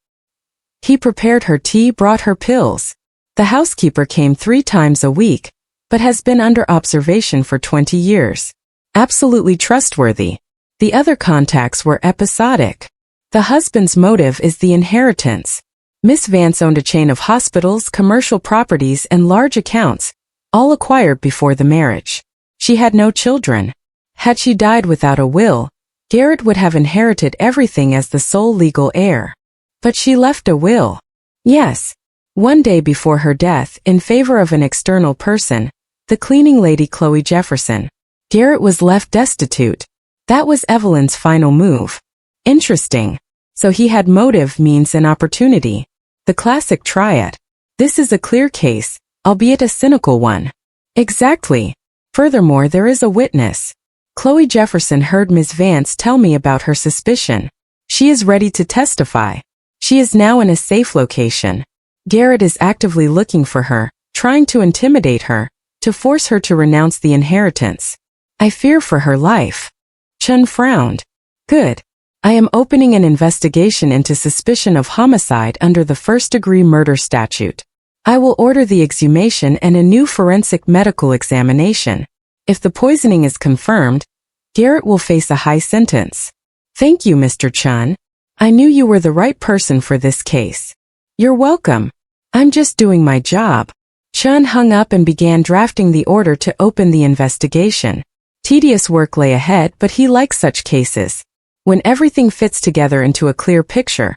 He prepared her tea, brought her pills. The housekeeper came 3 times a week, but has been under observation for 20 years. Absolutely trustworthy. The other contacts were episodic. The husband's motive is the inheritance. Miss Vance owned a chain of hospitals, commercial properties, and large accounts, all acquired before the marriage. She had no children. Had she died without a will, Garrett would have inherited everything as the sole legal heir. But she left a will. Yes. One day before her death, in favor of an external person, the cleaning lady Chloe Jefferson, Garrett was left destitute. That was Evelyn's final move. Interesting. So he had motive, means, and opportunity. The classic triad. This is a clear case, albeit a cynical one. Exactly. Furthermore, there is a witness. Chloe Jefferson heard Ms. Vance tell me about her suspicion. She is ready to testify. She is now in a safe location. Garrett is actively looking for her, trying to intimidate her, to force her to renounce the inheritance. I fear for her life. Chun frowned. Good. I am opening an investigation into suspicion of homicide under the first-degree murder statute. I will order the exhumation and a new forensic medical examination. If the poisoning is confirmed, Garrett will face a high sentence. Thank you, Mr. Chun. I knew you were the right person for this case. You're welcome. I'm just doing my job. Chun hung up and began drafting the order to open the investigation. Tedious work lay ahead, but he likes such cases. When everything fits together into a clear picture.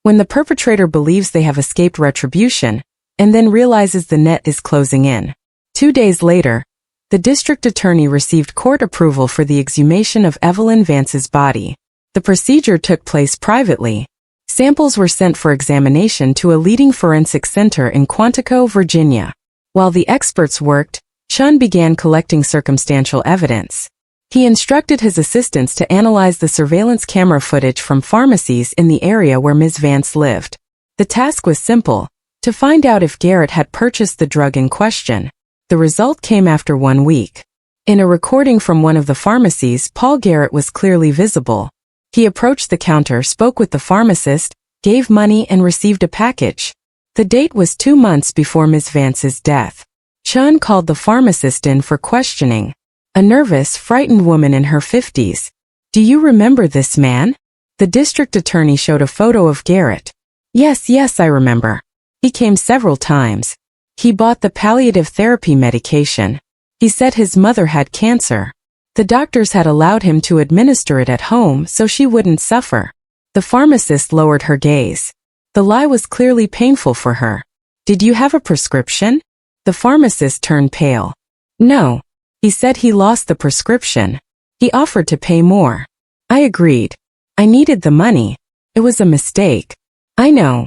When the perpetrator believes they have escaped retribution, and then realizes the net is closing in. 2 days later, the district attorney received court approval for the exhumation of Evelyn Vance's body. The procedure took place privately. Samples were sent for examination to a leading forensic center in Quantico, Virginia. While the experts worked, Chun began collecting circumstantial evidence. He instructed his assistants to analyze the surveillance camera footage from pharmacies in the area where Ms. Vance lived. The task was simple, to find out if Garrett had purchased the drug in question. The result came after 1 week. In a recording from one of the pharmacies, Paul Garrett was clearly visible. He approached the counter, spoke with the pharmacist, gave money, and received a package. The date was 2 months before Ms. Vance's death. Chun called the pharmacist in for questioning. A nervous, frightened woman in her 50s. Do you remember this man? The district attorney showed a photo of Garrett. Yes, I remember. He came several times. He bought the palliative therapy medication. He said his mother had cancer. The doctors had allowed him to administer it at home so she wouldn't suffer. The pharmacist lowered her gaze. The lie was clearly painful for her. Did you have a prescription? The pharmacist turned pale. No. He said he lost the prescription. He offered to pay more. I agreed. I needed the money. It was a mistake. I know.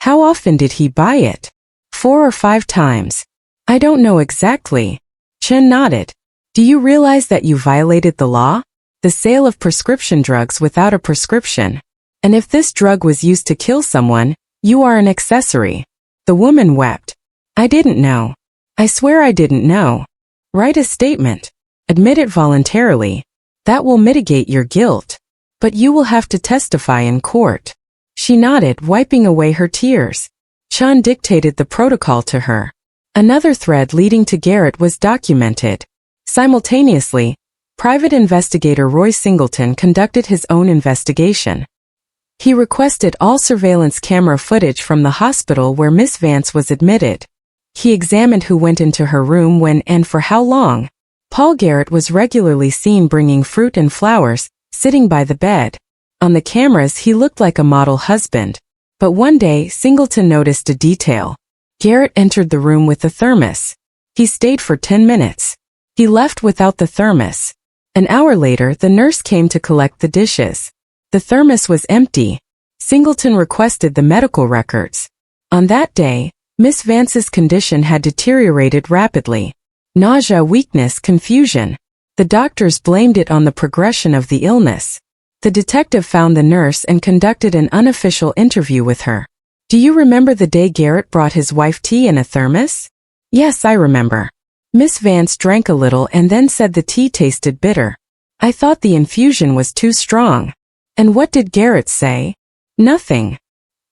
How often did he buy it? 4 or 5 times. I don't know exactly. Chun nodded. Do you realize that you violated the law? The sale of prescription drugs without a prescription. And if this drug was used to kill someone, you are an accessory. The woman wept. I didn't know. I swear I didn't know. Write a statement. Admit it voluntarily. That will mitigate your guilt. But you will have to testify in court. She nodded, wiping away her tears. Chun dictated the protocol to her. Another thread leading to Garrett was documented. Simultaneously, private investigator Roy Singleton conducted his own investigation. He requested all surveillance camera footage from the hospital where Miss Vance was admitted. He examined who went into her room when and for how long. Paul Garrett was regularly seen bringing fruit and flowers, sitting by the bed. On the cameras he looked like a model husband. But one day Singleton noticed a detail. Garrett entered the room with the thermos. He stayed for 10 minutes. He left without the thermos. An hour later the nurse came to collect the dishes. The thermos was empty. Singleton requested the medical records. On that day, Miss Vance's condition had deteriorated rapidly. Nausea, weakness, confusion. The doctors blamed it on the progression of the illness. The detective found the nurse and conducted an unofficial interview with her. Do you remember the day Garrett brought his wife tea in a thermos? Yes, I remember. Miss Vance drank a little and then said the tea tasted bitter. I thought the infusion was too strong. And what did Garrett say? Nothing.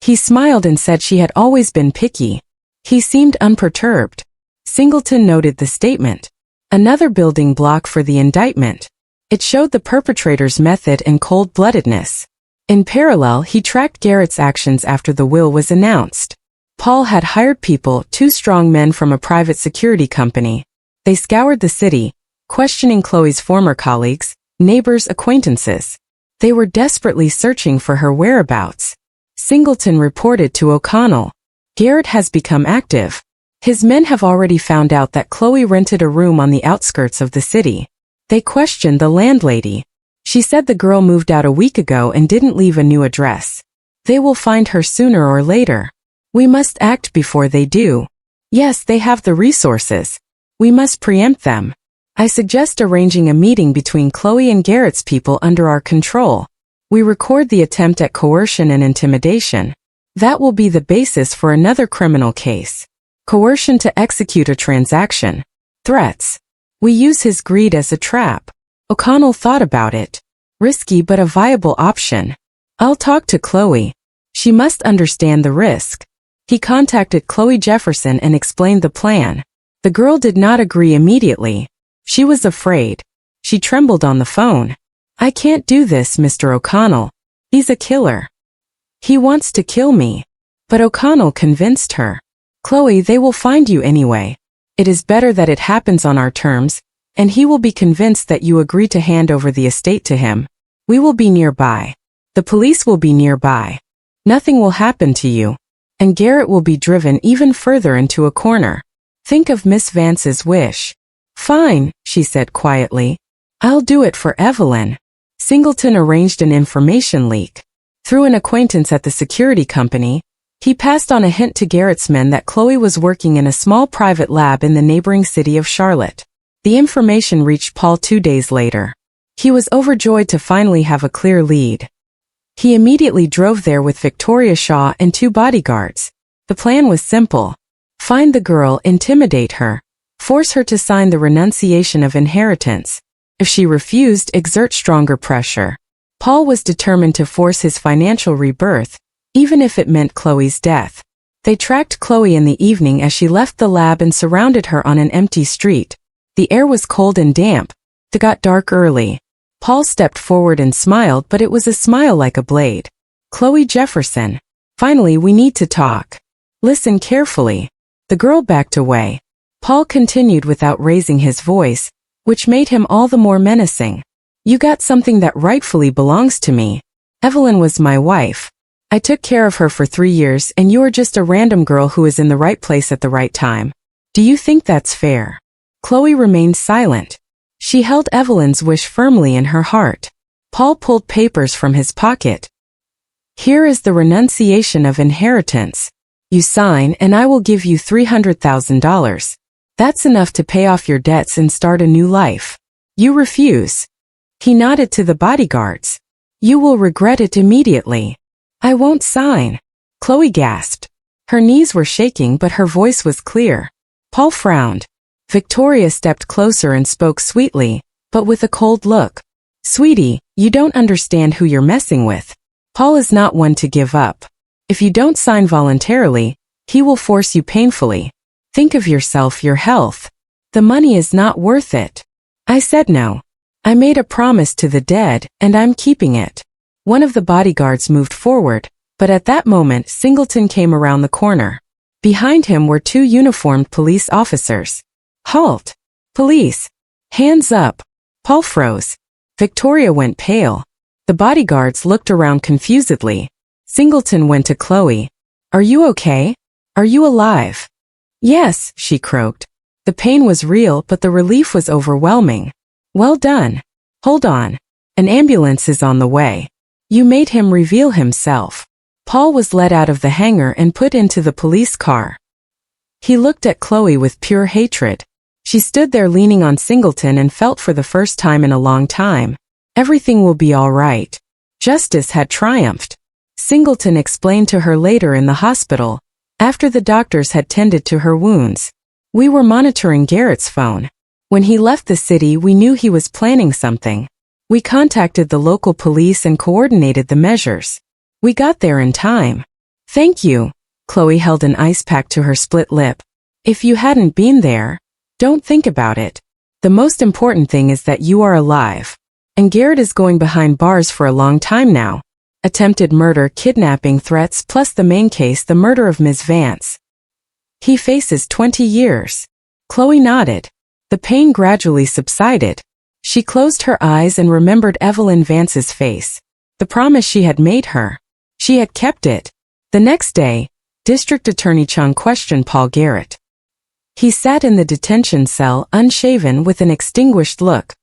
He smiled and said she had always been picky. He seemed unperturbed. Singleton noted the statement. Another building block for the indictment. It showed the perpetrator's method and cold-bloodedness. In parallel, he tracked Garrett's actions after the will was announced. Paul had hired people, 2 strong men from a private security company. They scoured the city, questioning Chloe's former colleagues, neighbors, acquaintances. They were desperately searching for her whereabouts. Singleton reported to O'Connell. Garrett has become active. His men have already found out that Chloe rented a room on the outskirts of the city. They questioned the landlady. She said the girl moved out a week ago and didn't leave a new address. They will find her sooner or later. We must act before they do. Yes, they have the resources. We must preempt them. I suggest arranging a meeting between Chloe and Garrett's people under our control. We record the attempt at coercion and intimidation. That will be the basis for another criminal case. Coercion to execute a transaction. Threats. We use his greed as a trap. O'Connell thought about it. Risky but a viable option. I'll talk to Chloe. She must understand the risk. He contacted Chloe Jefferson and explained the plan. The girl did not agree immediately. She was afraid. She trembled on the phone. I can't do this, Mr. O'Connell. He's a killer. He wants to kill me. But O'Connell convinced her. Chloe, they will find you anyway. It is better that it happens on our terms, and he will be convinced that you agree to hand over the estate to him. We will be nearby. The police will be nearby. Nothing will happen to you. And Garrett will be driven even further into a corner. Think of Miss Vance's wish. Fine, she said quietly. I'll do it for Evelyn. Singleton arranged an information leak. Through an acquaintance at the security company, he passed on a hint to Garrett's men that Chloe was working in a small private lab in the neighboring city of Charlotte. The information reached Paul 2 days later. He was overjoyed to finally have a clear lead. He immediately drove there with Victoria Shaw and 2 bodyguards. The plan was simple. Find the girl, intimidate her. Force her to sign the renunciation of inheritance. If she refused, exert stronger pressure. Paul was determined to force his financial rebirth, even if it meant Chloe's death. They tracked Chloe in the evening as she left the lab and surrounded her on an empty street. The air was cold and damp. It got dark early. Paul stepped forward and smiled, but it was a smile like a blade. Chloe Jefferson. Finally, we need to talk. Listen carefully. The girl backed away. Paul continued without raising his voice, which made him all the more menacing. You got something that rightfully belongs to me. Evelyn was my wife. I took care of her for 3 years, and you are just a random girl who is in the right place at the right time. Do you think that's fair? Chloe remained silent. She held Evelyn's wish firmly in her heart. Paul pulled papers from his pocket. Here is the renunciation of inheritance. You sign and I will give you $300,000. That's enough to pay off your debts and start a new life. You refuse. He nodded to the bodyguards. You will regret it immediately. I won't sign. Chloe gasped. Her knees were shaking, but her voice was clear. Paul frowned. Victoria stepped closer and spoke sweetly, but with a cold look. Sweetie, you don't understand who you're messing with. Paul is not one to give up. If you don't sign voluntarily, he will force you painfully. Think of yourself, your health. The money is not worth it. I said no. I made a promise to the dead, and I'm keeping it. One of the bodyguards moved forward, but at that moment Singleton came around the corner. Behind him were 2 uniformed police officers. Halt! Police! Hands up! Paul froze. Victoria went pale. The bodyguards looked around confusedly. Singleton went to Chloe. Are you okay? Are you alive? Yes, she croaked. The pain was real, but the relief was overwhelming. Well done. Hold on. An ambulance is on the way. You made him reveal himself. Paul was led out of the hangar and put into the police car. He looked at Chloe with pure hatred. She stood there leaning on Singleton and felt for the first time in a long time. Everything will be all right. Justice had triumphed. Singleton explained to her later in the hospital, after the doctors had tended to her wounds. We were monitoring Garrett's phone. When he left the city, we knew he was planning something. We contacted the local police and coordinated the measures. We got there in time. Thank you. Chloe held an ice pack to her split lip. If you hadn't been there, don't think about it. The most important thing is that you are alive. And Garrett is going behind bars for a long time now. Attempted murder, kidnapping, threats, plus the main case, the murder of Ms. Vance. He faces 20 years. Chloe nodded. The pain gradually subsided. She closed her eyes and remembered Evelyn Vance's face. The promise she had made her. She had kept it. The next day, District Attorney Chung questioned Paul Garrett. He sat in the detention cell, unshaven, with an extinguished look.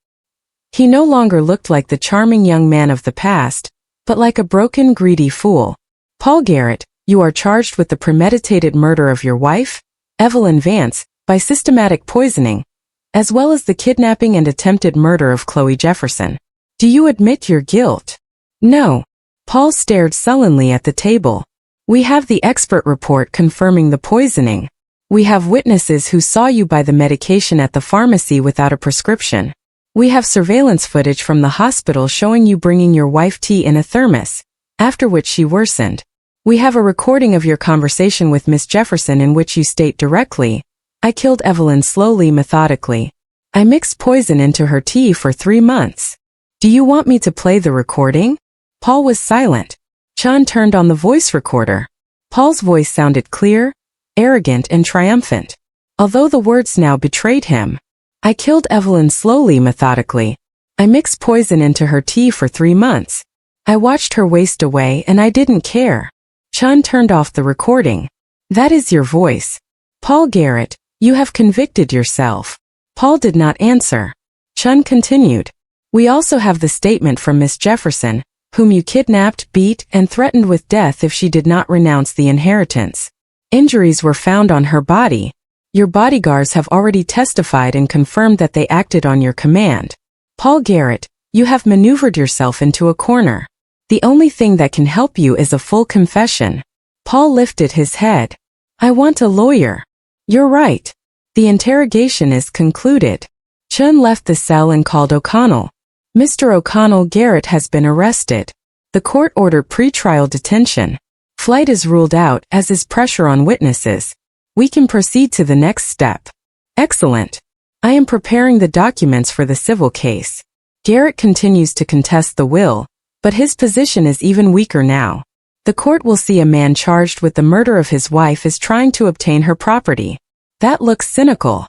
He no longer looked like the charming young man of the past, but like a broken, greedy fool. Paul Garrett, you are charged with the premeditated murder of your wife, Evelyn Vance, by systematic poisoning, as well as the kidnapping and attempted murder of Chloe Jefferson. Do you admit your guilt? No. Paul stared sullenly at the table. We have the expert report confirming the poisoning. We have witnesses who saw you buy the medication at the pharmacy without a prescription. We have surveillance footage from the hospital showing you bringing your wife tea in a thermos, after which she worsened. We have a recording of your conversation with Miss Jefferson in which you state directly, I killed Evelyn slowly, methodically. I mixed poison into her tea for 3 months. Do you want me to play the recording? Paul was silent. Chun turned on the voice recorder. Paul's voice sounded clear, arrogant, and triumphant, although the words now betrayed him. I killed Evelyn slowly, methodically. I mixed poison into her tea for 3 months. I watched her waste away and I didn't care. Chun turned off the recording. That is your voice. Paul Garrett, you have convicted yourself. Paul did not answer. Chun continued. We also have the statement from Miss Jefferson, whom you kidnapped, beat, and threatened with death if she did not renounce the inheritance. Injuries were found on her body. Your bodyguards have already testified and confirmed that they acted on your command. Paul Garrett, you have maneuvered yourself into a corner. The only thing that can help you is a full confession. Paul lifted his head. I want a lawyer. You're right. The interrogation is concluded. Chun left the cell and called O'Connell. Mr. O'Connell, Garrett has been arrested. The court ordered pre-trial detention. Flight is ruled out, as is pressure on witnesses. We can proceed to the next step. Excellent. I am preparing the documents for the civil case. Garrett continues to contest the will, but his position is even weaker now. The court will see a man charged with the murder of his wife is trying to obtain her property. That looks cynical.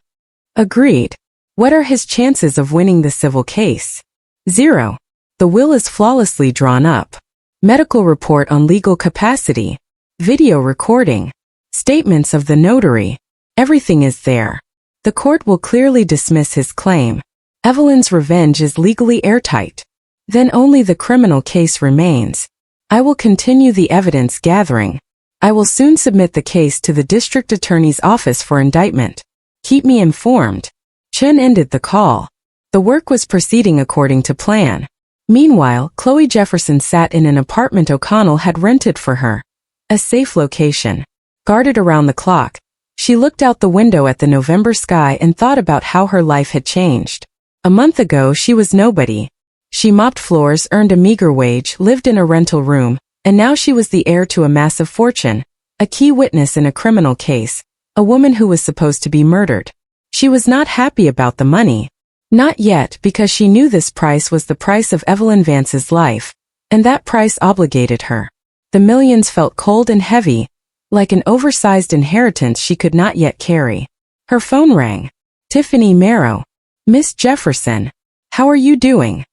Agreed. What are his chances of winning the civil case? 0. The will is flawlessly drawn up. Medical report on legal capacity. Video recording. Statements of the notary. Everything is there. The court will clearly dismiss his claim. Evelyn's revenge is legally airtight. Then only the criminal case remains. I will continue the evidence gathering. I will soon submit the case to the district attorney's office for indictment. Keep me informed. Chun ended the call. The work was proceeding according to plan. Meanwhile, Chloe Jefferson sat in an apartment O'Connell had rented for her. A safe location. Guarded around the clock. She looked out the window at the November sky and thought about how her life had changed. A month ago she was nobody. She mopped floors, earned a meager wage, lived in a rental room, and now she was the heir to a massive fortune, a key witness in a criminal case, a woman who was supposed to be murdered. She was not happy about the money. Not yet, because she knew this price was the price of Evelyn Vance's life, and that price obligated her. The millions felt cold and heavy, like an oversized inheritance she could not yet carry. Her phone rang. Tiffany Marrow. Miss Jefferson. How are you doing?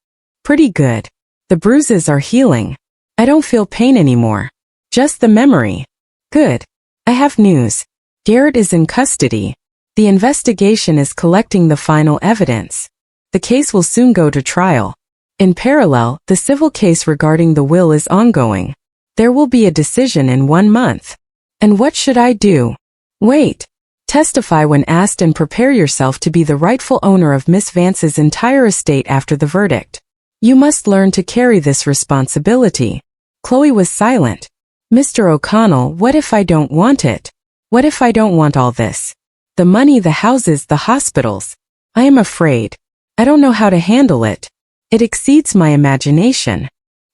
Pretty good. The bruises are healing. I don't feel pain anymore. Just the memory. Good. I have news. Garrett is in custody. The investigation is collecting the final evidence. The case will soon go to trial. In parallel, the civil case regarding the will is ongoing. There will be a decision in 1 month. And what should I do? Wait. Testify when asked and prepare yourself to be the rightful owner of Miss Vance's entire estate after the verdict. You must learn to carry this responsibility. Chloe was silent. Mr. O'Connell, what if I don't want it? What if I don't want all this? The money, the houses, the hospitals. I am afraid. I don't know how to handle it. It exceeds my imagination.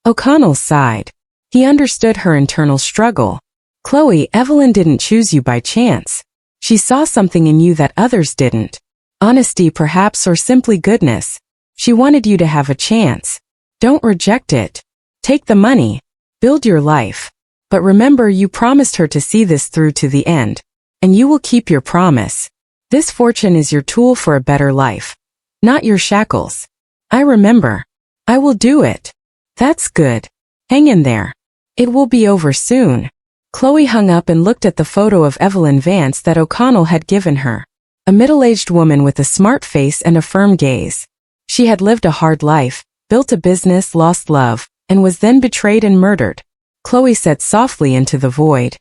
O'Connell sighed. He understood her internal struggle. Chloe, Evelyn didn't choose you by chance. She saw something in you that others didn't. Honesty perhaps, or simply goodness. She wanted you to have a chance. Don't reject it. Take the money. Build your life. But remember, you promised her to see this through to the end. And you will keep your promise. This fortune is your tool for a better life. Not your shackles. I remember. I will do it. That's good. Hang in there. It will be over soon. Chloe hung up and looked at the photo of Evelyn Vance that O'Connell had given her. A middle-aged woman with a smart face and a firm gaze. She had lived a hard life, built a business, lost love, and was then betrayed and murdered. Chloe said softly into the void,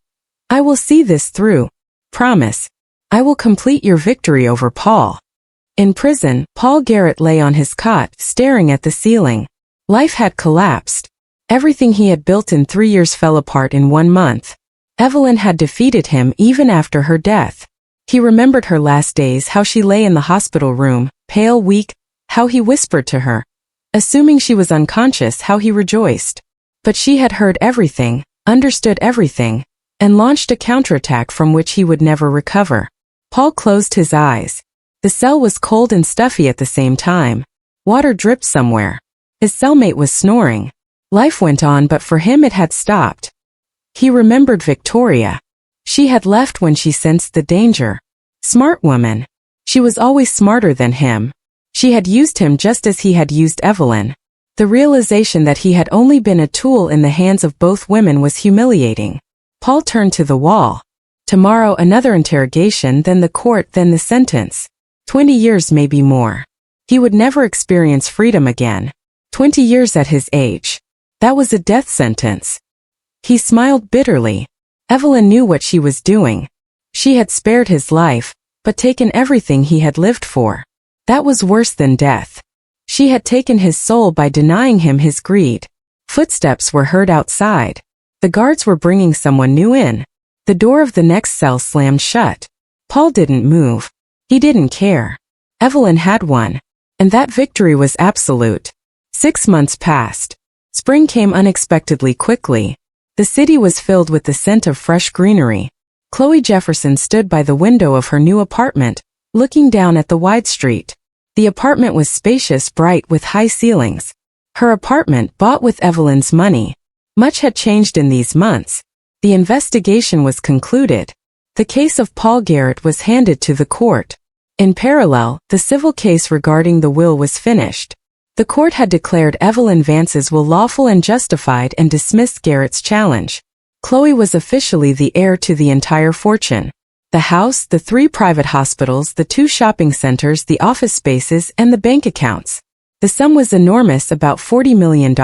I will see this through. Promise. I will complete your victory over Paul. In prison, Paul Garrett lay on his cot, staring at the ceiling. Life had collapsed. Everything he had built in 3 years fell apart in 1 month. Evelyn had defeated him even after her death. He remembered her last days, how she lay in the hospital room, pale, weak, how he whispered to her. Assuming she was unconscious, how he rejoiced. But she had heard everything, understood everything, and launched a counterattack from which he would never recover. Paul closed his eyes. The cell was cold and stuffy at the same time. Water dripped somewhere. His cellmate was snoring. Life went on, but for him it had stopped. He remembered Victoria. She had left when she sensed the danger. Smart woman. She was always smarter than him. She had used him just as he had used Evelyn. The realization that he had only been a tool in the hands of both women was humiliating. Paul turned to the wall. Tomorrow another interrogation, then the court, then the sentence. 20 years, maybe more. He would never experience freedom again. 20 years at his age. That was a death sentence. He smiled bitterly. Evelyn knew what she was doing. She had spared his life, but taken everything he had lived for. That was worse than death. She had taken his soul by denying him his greed. Footsteps were heard outside. The guards were bringing someone new in. The door of the next cell slammed shut. Paul didn't move. He didn't care. Evelyn had won. And that victory was absolute. 6 months passed. Spring came unexpectedly quickly. The city was filled with the scent of fresh greenery. Chloe Jefferson stood by the window of her new apartment, looking down at the wide street. The apartment was spacious, bright, with high ceilings. Her apartment, bought with Evelyn's money. Much had changed in these months. The investigation was concluded. The case of Paul Garrett was handed to the court. In parallel, the civil case regarding the will was finished. The court had declared Evelyn Vance's will lawful and justified and dismissed Garrett's challenge. Chloe was officially the heir to the entire fortune. The house, the 3 private hospitals, the 2 shopping centers, the office spaces, and the bank accounts. The sum was enormous, about $40 million.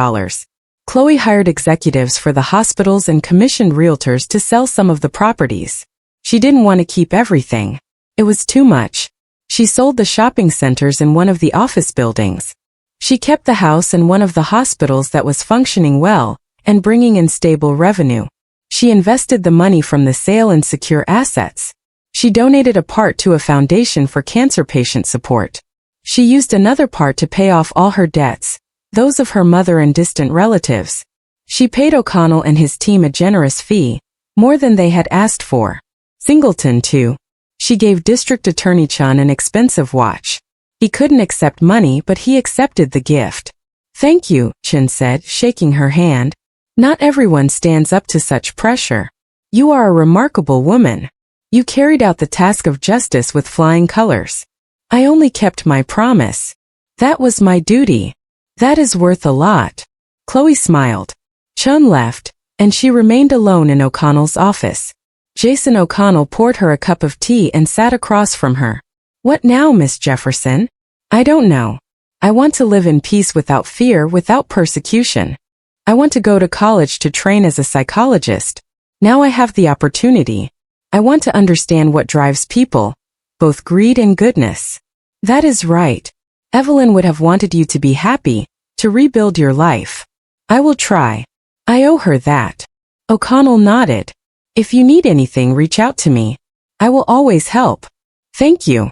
Chloe hired executives for the hospitals and commissioned realtors to sell some of the properties. She didn't want to keep everything. It was too much. She sold the shopping centers and one of the office buildings. She kept the house and one of the hospitals that was functioning well and bringing in stable revenue. She invested the money from the sale in secure assets. She donated a part to a foundation for cancer patient support. She used another part to pay off all her debts, those of her mother and distant relatives. She paid O'Connell and his team a generous fee, more than they had asked for. Singleton, too. She gave District Attorney Chun an expensive watch. He couldn't accept money, but he accepted the gift. Thank you, Chun said, shaking her hand. Not everyone stands up to such pressure. You are a remarkable woman. You carried out the task of justice with flying colors. I only kept my promise. That was my duty. That is worth a lot. Chloe smiled. Chun left, and she remained alone in O'Connell's office. Jason O'Connell poured her a cup of tea and sat across from her. What now, Miss Jefferson? I don't know. I want to live in peace without fear, without persecution. I want to go to college to train as a psychologist. Now I have the opportunity. I want to understand what drives people, both greed and goodness. That is right. Evelyn would have wanted you to be happy, to rebuild your life. I will try. I owe her that. O'Connell nodded. If you need anything, reach out to me. I will always help. Thank you.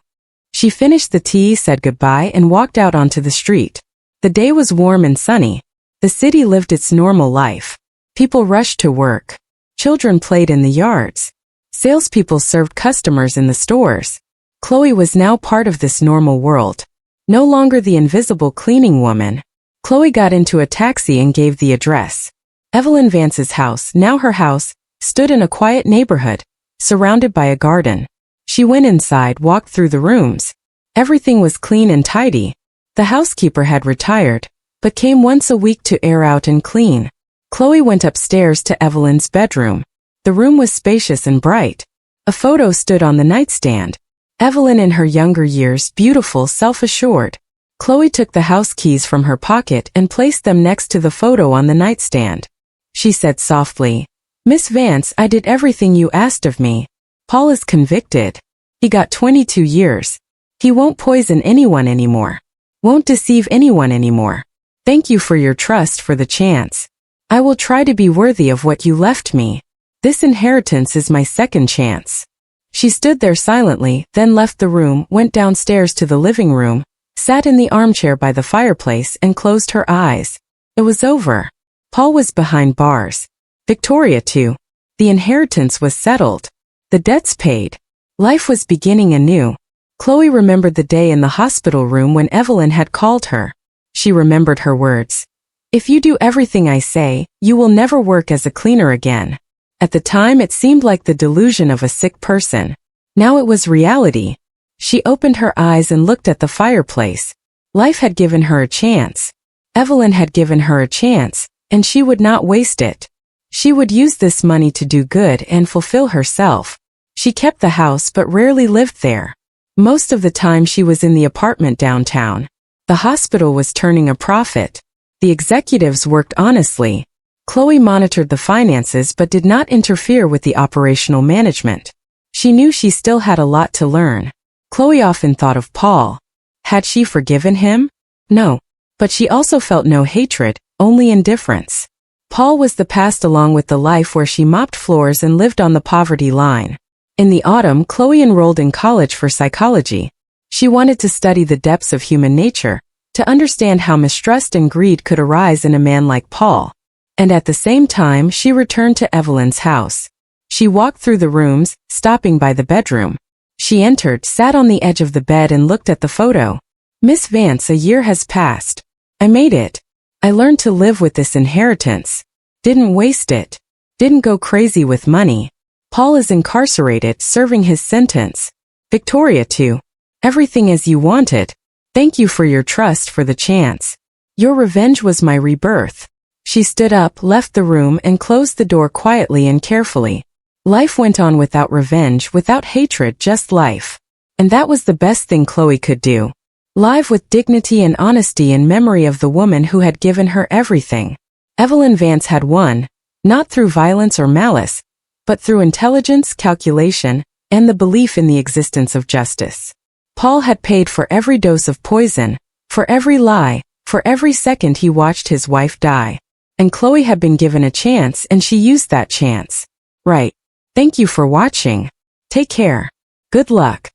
She finished the tea, said goodbye, and walked out onto the street. The day was warm and sunny. The city lived its normal life. People rushed to work. Children played in the yards. Salespeople served customers in the stores. Chloe was now part of this normal world. No longer the invisible cleaning woman. Chloe got into a taxi and gave the address. Evelyn Vance's house, now her house, stood in a quiet neighborhood, surrounded by a garden. She went inside, walked through the rooms. Everything was clean and tidy. The housekeeper had retired, but came once a week to air out and clean. Chloe went upstairs to Evelyn's bedroom. The room was spacious and bright. A photo stood on the nightstand. Evelyn in her younger years, beautiful, self-assured. Chloe took the house keys from her pocket and placed them next to the photo on the nightstand. She said softly, "Miss Vance, I did everything you asked of me. Paul is convicted. He got 22 years. He won't poison anyone anymore. Won't deceive anyone anymore. Thank you for your trust, for the chance. I will try to be worthy of what you left me. This inheritance is my second chance." She stood there silently, then left the room, went downstairs to the living room, sat in the armchair by the fireplace and closed her eyes. It was over. Paul was behind bars. Victoria too. The inheritance was settled. The debts paid. Life was beginning anew. Chloe remembered the day in the hospital room when Evelyn had called her. She remembered her words. "If you do everything I say, you will never work as a cleaner again." At the time it seemed like the delusion of a sick person. Now it was reality. She opened her eyes and looked at the fireplace. Life had given her a chance. Evelyn had given her a chance, and she would not waste it. She would use this money to do good and fulfill herself. She kept the house but rarely lived there. Most of the time she was in the apartment downtown. The hospital was turning a profit. The executives worked honestly. Chloe monitored the finances but did not interfere with the operational management. She knew she still had a lot to learn. Chloe often thought of Paul. Had she forgiven him? No. But she also felt no hatred, only indifference. Paul was the past along with the life where she mopped floors and lived on the poverty line. In the autumn, Chloe enrolled in college for psychology. She wanted to study the depths of human nature, to understand how mistrust and greed could arise in a man like Paul. And at the same time, she returned to Evelyn's house. She walked through the rooms, stopping by the bedroom. She entered, sat on the edge of the bed and looked at the photo. "Miss Vance, a year has passed. I made it. I learned to live with this inheritance. Didn't waste it. Didn't go crazy with money. Paul is incarcerated, serving his sentence. Victoria too. Everything as you wanted. Thank you for your trust, for the chance. Your revenge was my rebirth." She stood up, left the room, and closed the door quietly and carefully. Life went on without revenge, without hatred, just life. And that was the best thing Chloe could do. Live with dignity and honesty in memory of the woman who had given her everything. Evelyn Vance had won, not through violence or malice, but through intelligence, calculation, and the belief in the existence of justice. Paul had paid for every dose of poison, for every lie, for every second he watched his wife die. And Chloe had been given a chance and she used that chance. Right. Thank you for watching. Take care. Good luck.